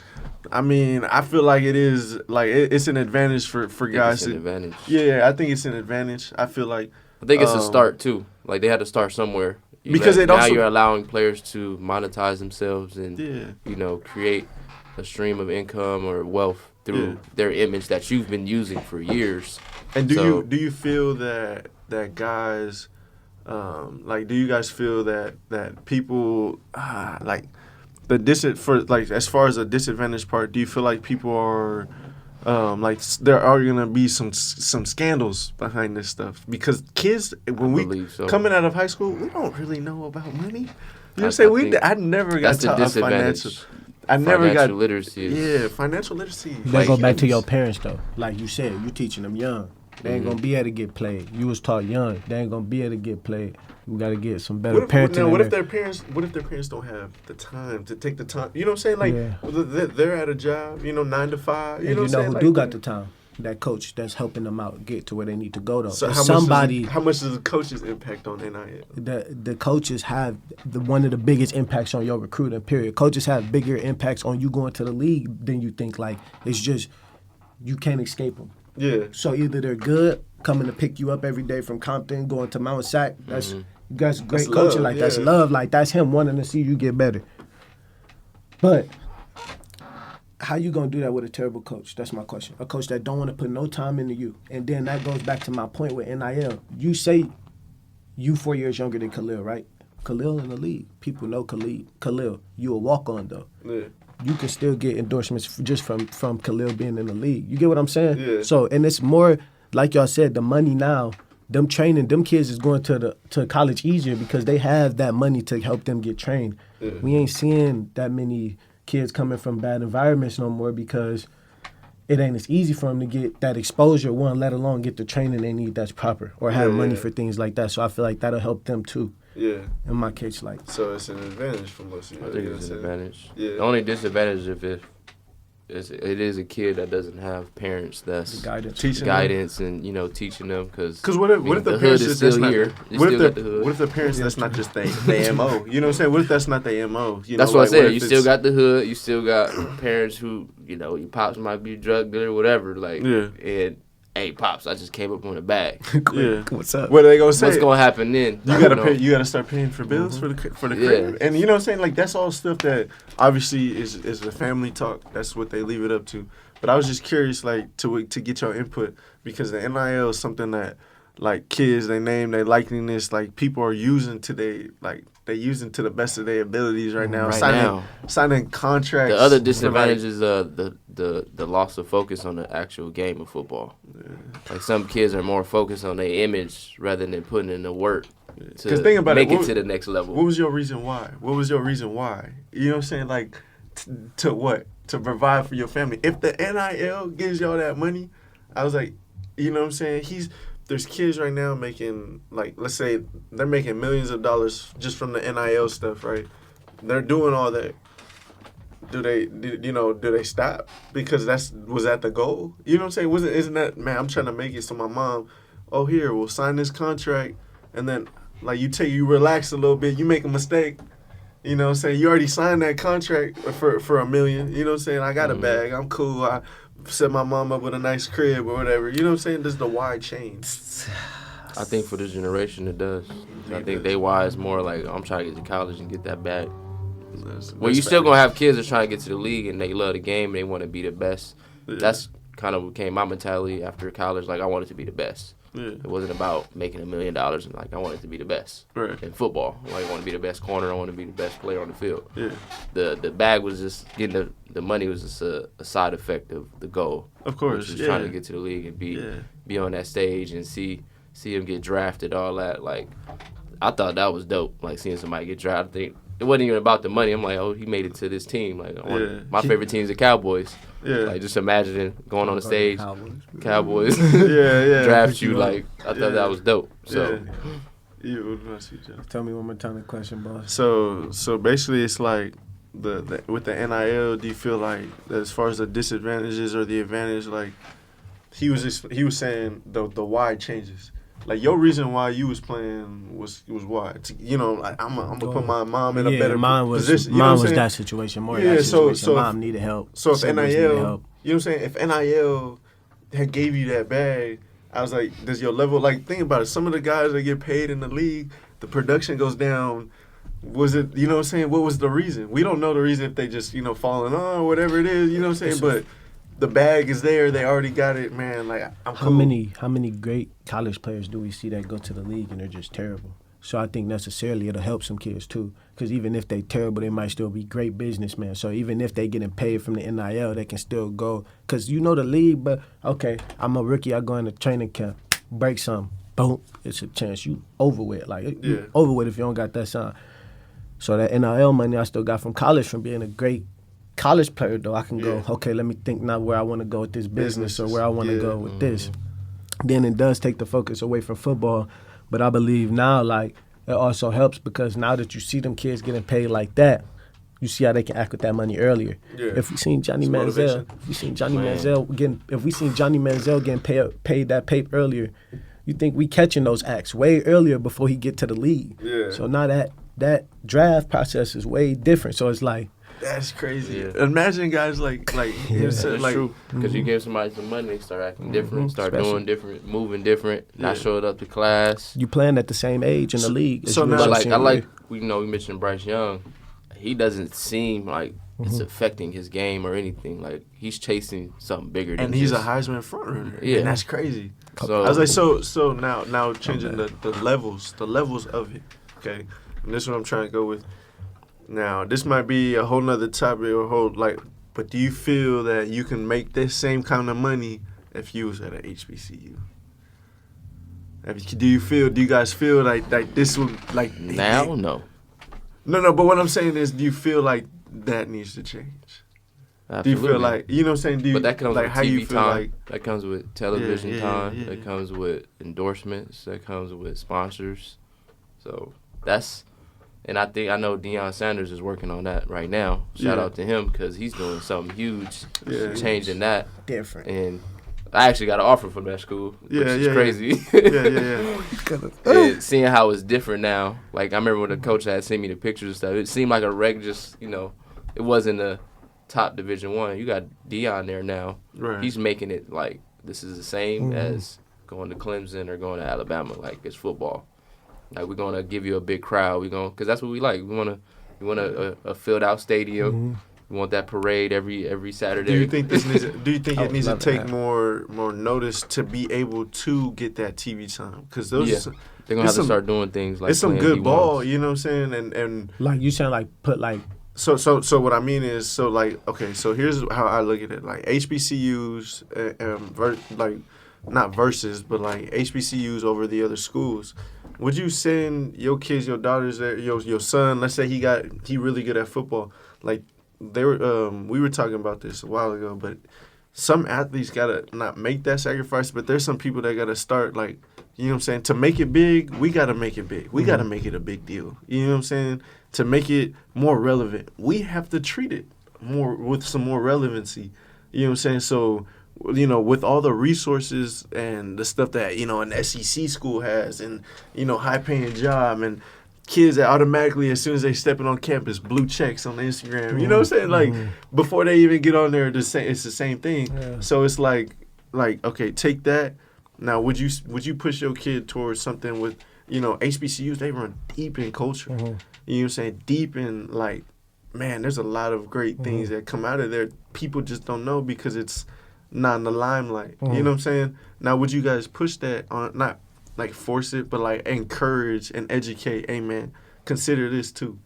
I mean, I feel like it is, like, it's an advantage for guys. It's an advantage. Yeah, I think it's an advantage. I feel like. I think it's a start, too. Like, they had to start somewhere. Now you're allowing players to monetize themselves and, you know, create a stream of income or wealth through their image that you've been using for years. And do you feel that guys, like, do you guys feel that people, like, as far as the disadvantaged part, do you feel like people are, like, there are gonna be some scandals behind this stuff? Because kids, coming out of high school, we don't really know about money. You know what I'm saying? I never got taught financial. Financial literacy. Yeah, financial literacy. They go back to your parents, though. Like you said, you teaching them young. They ain't gonna be able to get played. You was taught young. They ain't gonna be able to get played. We gotta get some better parenting. What if their parents don't have the time to take the time? You know what I'm saying? Like, they're at a job, 9 to 5. You know what I'm saying? Who like, do got the time? That coach that's helping them out get to where they need to go, though. So how much does the coaches impact on NIL? The coaches have one of the biggest impacts on your recruiting, period. Coaches have bigger impacts on you going to the league than you think. Like, it's just, you can't escape them. Yeah. So either they're good, coming to pick you up every day from Compton, going to Mount Sac. That's great coaching. Like, that's love. Like, that's him wanting to see you get better. But how you gonna do that with a terrible coach? That's my question. A coach that don't want to put no time into you. And then that goes back to my point with NIL. You say you 4 years younger than Khalil, right? Khalil in the league. People know Khalil. You a walk-on, though. Yeah. You can still get endorsements just from Khalil being in the league. You get what I'm saying? Yeah. So, and it's more, like y'all said, the money now, them kids is going to college easier because they have that money to help them get trained. Yeah. We ain't seeing that many kids coming from bad environments no more because it ain't as easy for them to get that exposure, one, let alone get the training they need that's proper or have money for things like that. So I feel like that'll help them too. Yeah. In my case, like. So it's an advantage for most of you. I think it's an advantage. Yeah. The only disadvantage it is a kid that doesn't have parents that's guidance and teaching them because what if the parents is still here? What if the parents that's not just their MO? You know what I'm saying? What if that's not their MO? That's what I said. You still got the hood. You still got parents who your pops might be drug dealer, whatever. Like and. Hey, pops! I just came up on the bag. Yeah, what's up? What are they gonna say? What's gonna happen then? You gotta start paying for bills for the crib. And you know what I'm saying? Like, that's all stuff that obviously is the family talk. That's what they leave it up to. But I was just curious, like, to get your input, because the NIL is something that, like, kids, they name, they likeliness, like, people are using today, like, they're using to the best of their abilities right now. Signing contracts. The other disadvantage is the loss of focus on the actual game of football. Yeah. Like, some kids are more focused on their image rather than putting in the work to think about make it to the next level. What was your reason why? You know what I'm saying? Like, to what? To provide for your family. If the NIL gives y'all that money, I was like, You know what I'm saying? There's kids right now making, like, let's say they're making millions of dollars just from the NIL stuff, right? They're doing all that. Do they stop because was that the goal? You know what I'm saying? Isn't that, man, I'm trying to make it so my mom, oh, here, we'll sign this contract, and then like you relax a little bit, you make a mistake. You know what I'm saying? You already signed that contract for $1 million. You know what I'm saying? I got a bag. I'm cool. I set my mom up with a nice crib or whatever. You know what I'm saying? Does the why change? I think for this generation it does. I think they why is more like, I'm trying to get to college and get that bag. Well, you still gonna have kids that trying to get to the league and they love the game and they want to be the best. Yeah. That's kind of became my mentality after college. Like, I wanted to be the best. Yeah. It wasn't about making $1 million and like I wanted to be the best in football. Like, I want to be the best corner. I want to be the best player on the field. Yeah. The bag was just getting the money was just a side effect of the goal. Of course, which was trying to get to the league and be on that stage and see him get drafted, all that. Like, I thought that was dope. Like, seeing somebody get drafted. I think it wasn't even about the money. I'm like, oh, he made it to this team. Like, my favorite team is the Cowboys. Yeah. Like, just imagining going on the stage, Cowboys draft you. Like, I thought that was dope. So, tell me one more time the question, boss. So basically, it's like with the NIL. Do you feel like as far as the disadvantages or the advantage, like he was saying the why changes. Like, your reason why you was playing was why? I'm gonna put my mom in a better position. Mine was that situation more. Yeah, so mom needed help. So if NIL, you know what I'm saying? If NIL had gave you that bag, I was like, does your level, like, think about it. Some of the guys that get paid in the league, the production goes down. Was it, you know what I'm saying? What was the reason? We don't know the reason if they just, falling on or whatever it is, you know what I'm saying? But the bag is there. They already got it, man. Like, I'm cool. How many great college players do we see that go to the league and they're just terrible? So I think necessarily it'll help some kids too, because even if they terrible, they might still be great businessmen. So even if they getting paid from the NIL, they can still go. Because the league, but okay, I'm a rookie. I go in the training camp, break some, boom, it's a chance you over with. Like, you over with if you don't got that sign. So that NIL money I still got from college, from being a great college player, though, I can go, okay, let me think now where I want to go with this business or where I want to go with this. Then it does take the focus away from football. But I believe now, like, it also helps because now that you see them kids getting paid like that, you see how they can act with that money earlier. Yeah. If we seen Johnny Manziel getting paid that paper earlier, you think we catching those acts way earlier before he get to the league. Yeah. So now that draft process is way different. So it's like, that's crazy. Yeah. Imagine guys like that's true. Because you give somebody some money, they start acting different, start doing different, moving different, not showing up to class. You playing at the same age in the league. So now, we mentioned Bryce Young. He doesn't seem like it's affecting his game or anything. Like, he's chasing something bigger than and he's a Heisman frontrunner. Yeah, and that's crazy. So I was like, so now changing the levels of it. Okay, and this is what I'm trying to go with. Now, this might be a whole nother topic but do you feel that you can make this same kind of money if you was at an HBCU? Do you guys feel like this would, like... Now, no. No, but what I'm saying is, do you feel like that needs to change? Absolutely. Do you feel like, you know what I'm saying? But that comes like with how TV you feel time. like... That comes with television time. That comes with endorsements. That comes with sponsors. So, that's... And I know Deion Sanders is working on that right now. Shout out to him because he's doing something huge, changing that. Different. And I actually got an offer from that school, which is crazy. And seeing how it's different now. Like, I remember when the coach had sent me the pictures and stuff. It seemed like a regular, it wasn't a top Division I. You got Deion there now. Right. He's making it like this is the same as going to Clemson or going to Alabama. Like, it's football. Like, we're gonna give you a big crowd. Because that's what we like. We want a filled out stadium. We want that parade every Saturday. Do you think it needs to take more notice to be able to get that TV time? Because they're gonna have to start doing things like it's some good ball. You know what I'm saying? And like you saying, like put like. So what I mean is, so here's how I look at it. Like, HBCUs, not versus, but like HBCUs over the other schools. Would you send your kids, your daughters, your son? Let's say he really good at football. Like, we were talking about this a while ago, but some athletes gotta not make that sacrifice, but there's some people that gotta start like, you know what I'm saying? To make it big, we gotta make it big. We gotta make it a big deal. You know what I'm saying? To make it more relevant, we have to treat it more with some more relevancy. You know what I'm saying? So, you know, with all the resources and the stuff that, you know, an SEC school has and, you know, high-paying job and kids that automatically, as soon as they stepping on campus, blue checks on Instagram. You know what I'm saying? Like, before they even get on there, it's the same thing. Yeah. So it's like, okay, take that. Now, would you push your kid towards something with, you know, HBCUs, they run deep in culture. You know what I'm saying? Deep in, like, man, there's a lot of great things that come out of there. People just don't know because it's not in the limelight. You know what I'm saying? Now, would you guys push that on, not like force it, but like encourage and educate, hey man, consider this too.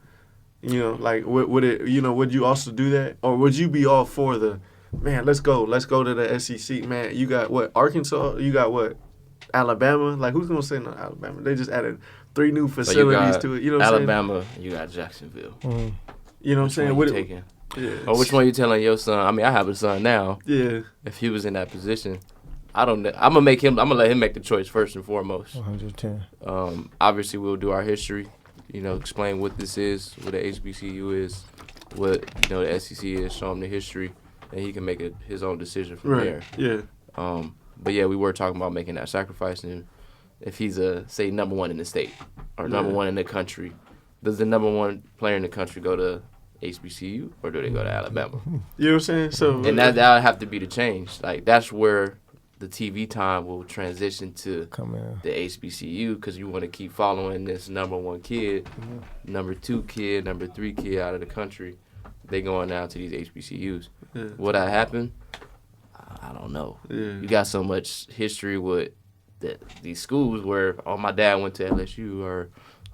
You know, like would it, you know, would you also do that? Or would you be all for the, man, let's go to the SEC, man. You got what, Arkansas? You got what, Alabama? Like, who's gonna say no Alabama? They just added 3 new facilities to it. You know what I'm saying? Alabama, you got Jacksonville. You know what I'm saying? What you taking? Yeah. Or which one you telling your son? I mean, I have a son now. Yeah. If he was in that position, I'm gonna let him make the choice first and foremost. 110. Obviously, we'll do our history. You know, explain what this is, what the HBCU is, what, you know, the SEC is. Show him the history, and he can make his own decision from there. Yeah. But yeah, we were talking about making that sacrifice, and if he's say number 1 in the state or number 1 in the country, does the number 1 player in the country go to HBCU or do they go to Alabama? You know what I'm saying? So and that would have to be the change. Like, that's where the TV time will transition to the HBCU, because you want to keep following this number 1 kid, number 2 kid, number 3 kid out of the country. They going now to these HBCUs. Yeah. Will that happen? I don't know. Yeah. You got so much history with these schools where, oh, my dad went to LSU or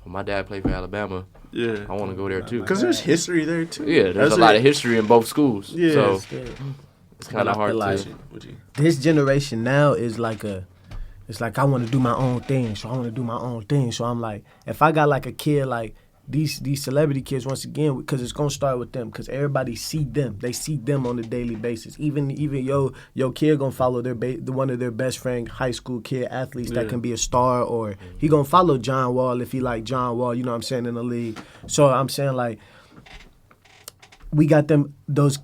my dad played for Alabama. Yeah. I want to go there too. Because there's history there too. Yeah, there's a lot of history in both schools. Yeah. So it's kind of hard like to. This generation now is like it's like I want to do my own thing, so I want to do my own thing. So I'm like, if I got like a kid like these celebrity kids, once again, because it's gonna start with them, because everybody see them, they see them on a daily basis. Even your kid gonna follow one of their best friend high school kid athletes that can be a star, or he gonna follow John Wall if he like John Wall. You know what I'm saying, in the league. So I'm saying, like, we got them those.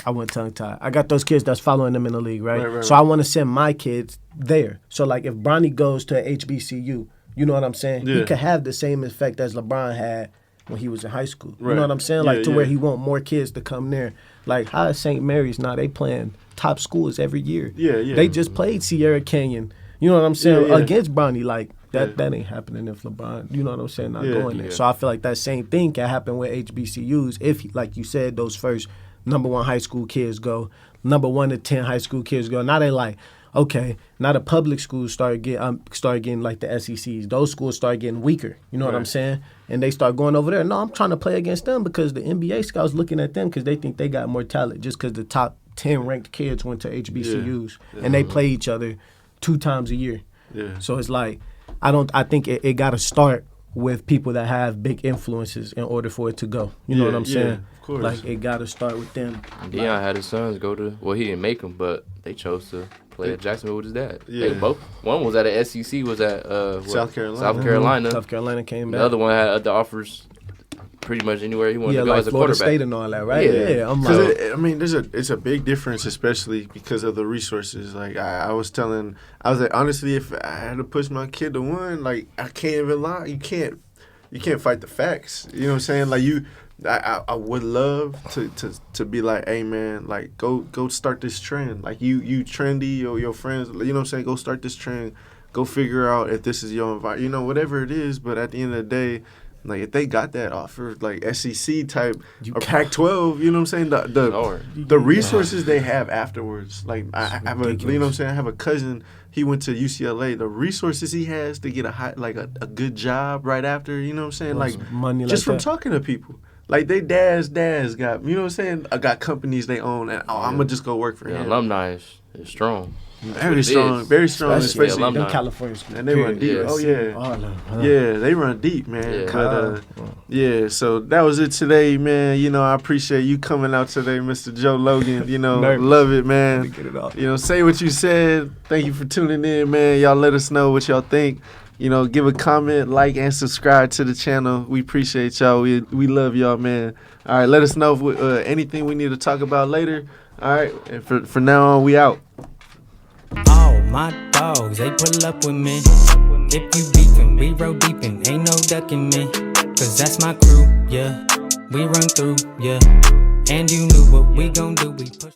I went tongue-tied. I got those kids that's following them in the league, right? So I want to send my kids there. So, like, if Bronny goes to HBCU, you know what I'm saying? Yeah. He could have the same effect as LeBron had when he was in high school. Right. You know what I'm saying? Like, Yeah, to yeah. where he want more kids to come there. Like, how is St. Mary's now? They playing top schools every year. Yeah, yeah. They just played Sierra Canyon. You know what I'm saying? Yeah, yeah. Against Bronny, like, that ain't happening if LeBron, you know what I'm saying, not Yeah, going there. yeah. So I feel like that same thing can happen with HBCUs if, like you said, those first number 1 high school kids go, number 1 to 10 high school kids go. Now they like, okay, now the public schools start getting like the SECs. Those schools start getting weaker. You know what I'm saying? And they start going over there. No, I'm trying to play against them because the NBA scouts looking at them because they think they got more talent just because the top 10 ranked kids went to HBCUs and they play each other 2 times a year. Yeah. So it's like, I think it got to start with people that have big influences in order for it to go. You know what I'm saying? Of course. Like, it got to start with them. Deion had his sons go to. Well, he didn't make them, but they chose to play at Jacksonville with his dad. Yeah. They both. One was at a SEC, was at South Carolina. South Carolina. South Carolina came back. The other one had other offers, pretty much anywhere he wanted to go like as a Florida quarterback. State and all that, right? Yeah. I'm Because like, I mean, it's a big difference, especially because of the resources. Like I was like, honestly, if I had to push my kid to one, like, I can't even lie. You can't fight the facts. You know what I'm saying? Like, I would love to be like, hey man, like, go start this trend. Like, you trendy, or your friends, you know what I'm saying? Go start this trend. Go figure out if this is your environment. You know, whatever it is. But at the end of the day, like, if they got that offer, like SEC type or Pac-12, you know what I'm saying? The resources they have afterwards. Like, I have a, you know what I'm saying? I have a cousin. He went to UCLA. The resources he has to get a good job right after, you know what I'm saying? Like, money just like from that. talking to people. Like, they dads got, you know what I'm saying? I got companies they own, and I'm gonna just go work for The him. alumni It's strong. Very strong, very strong, Especially especially. alumni. Them California schools. And they run deep. Yes. Oh yeah. All of them. Yeah, they run deep, man. Yeah. But yeah, so that was it today, man. You know, I appreciate you coming out today, Mr. Joe Logan. You know, Nervous. love it, man. Get it off. You know, say what you said. Thank you for tuning in, man. Y'all let us know what y'all think. You know, give a comment, like, and subscribe to the channel. We appreciate y'all. We love y'all, man. All right, let us know if anything we need to talk about later. All right, and for now on, we out. All my dogs, they pull up with me. If you beefin', we roll deepin', ain't no ducking me. Cause that's my crew, yeah. We run through, yeah. And you knew what we gon' do, we push.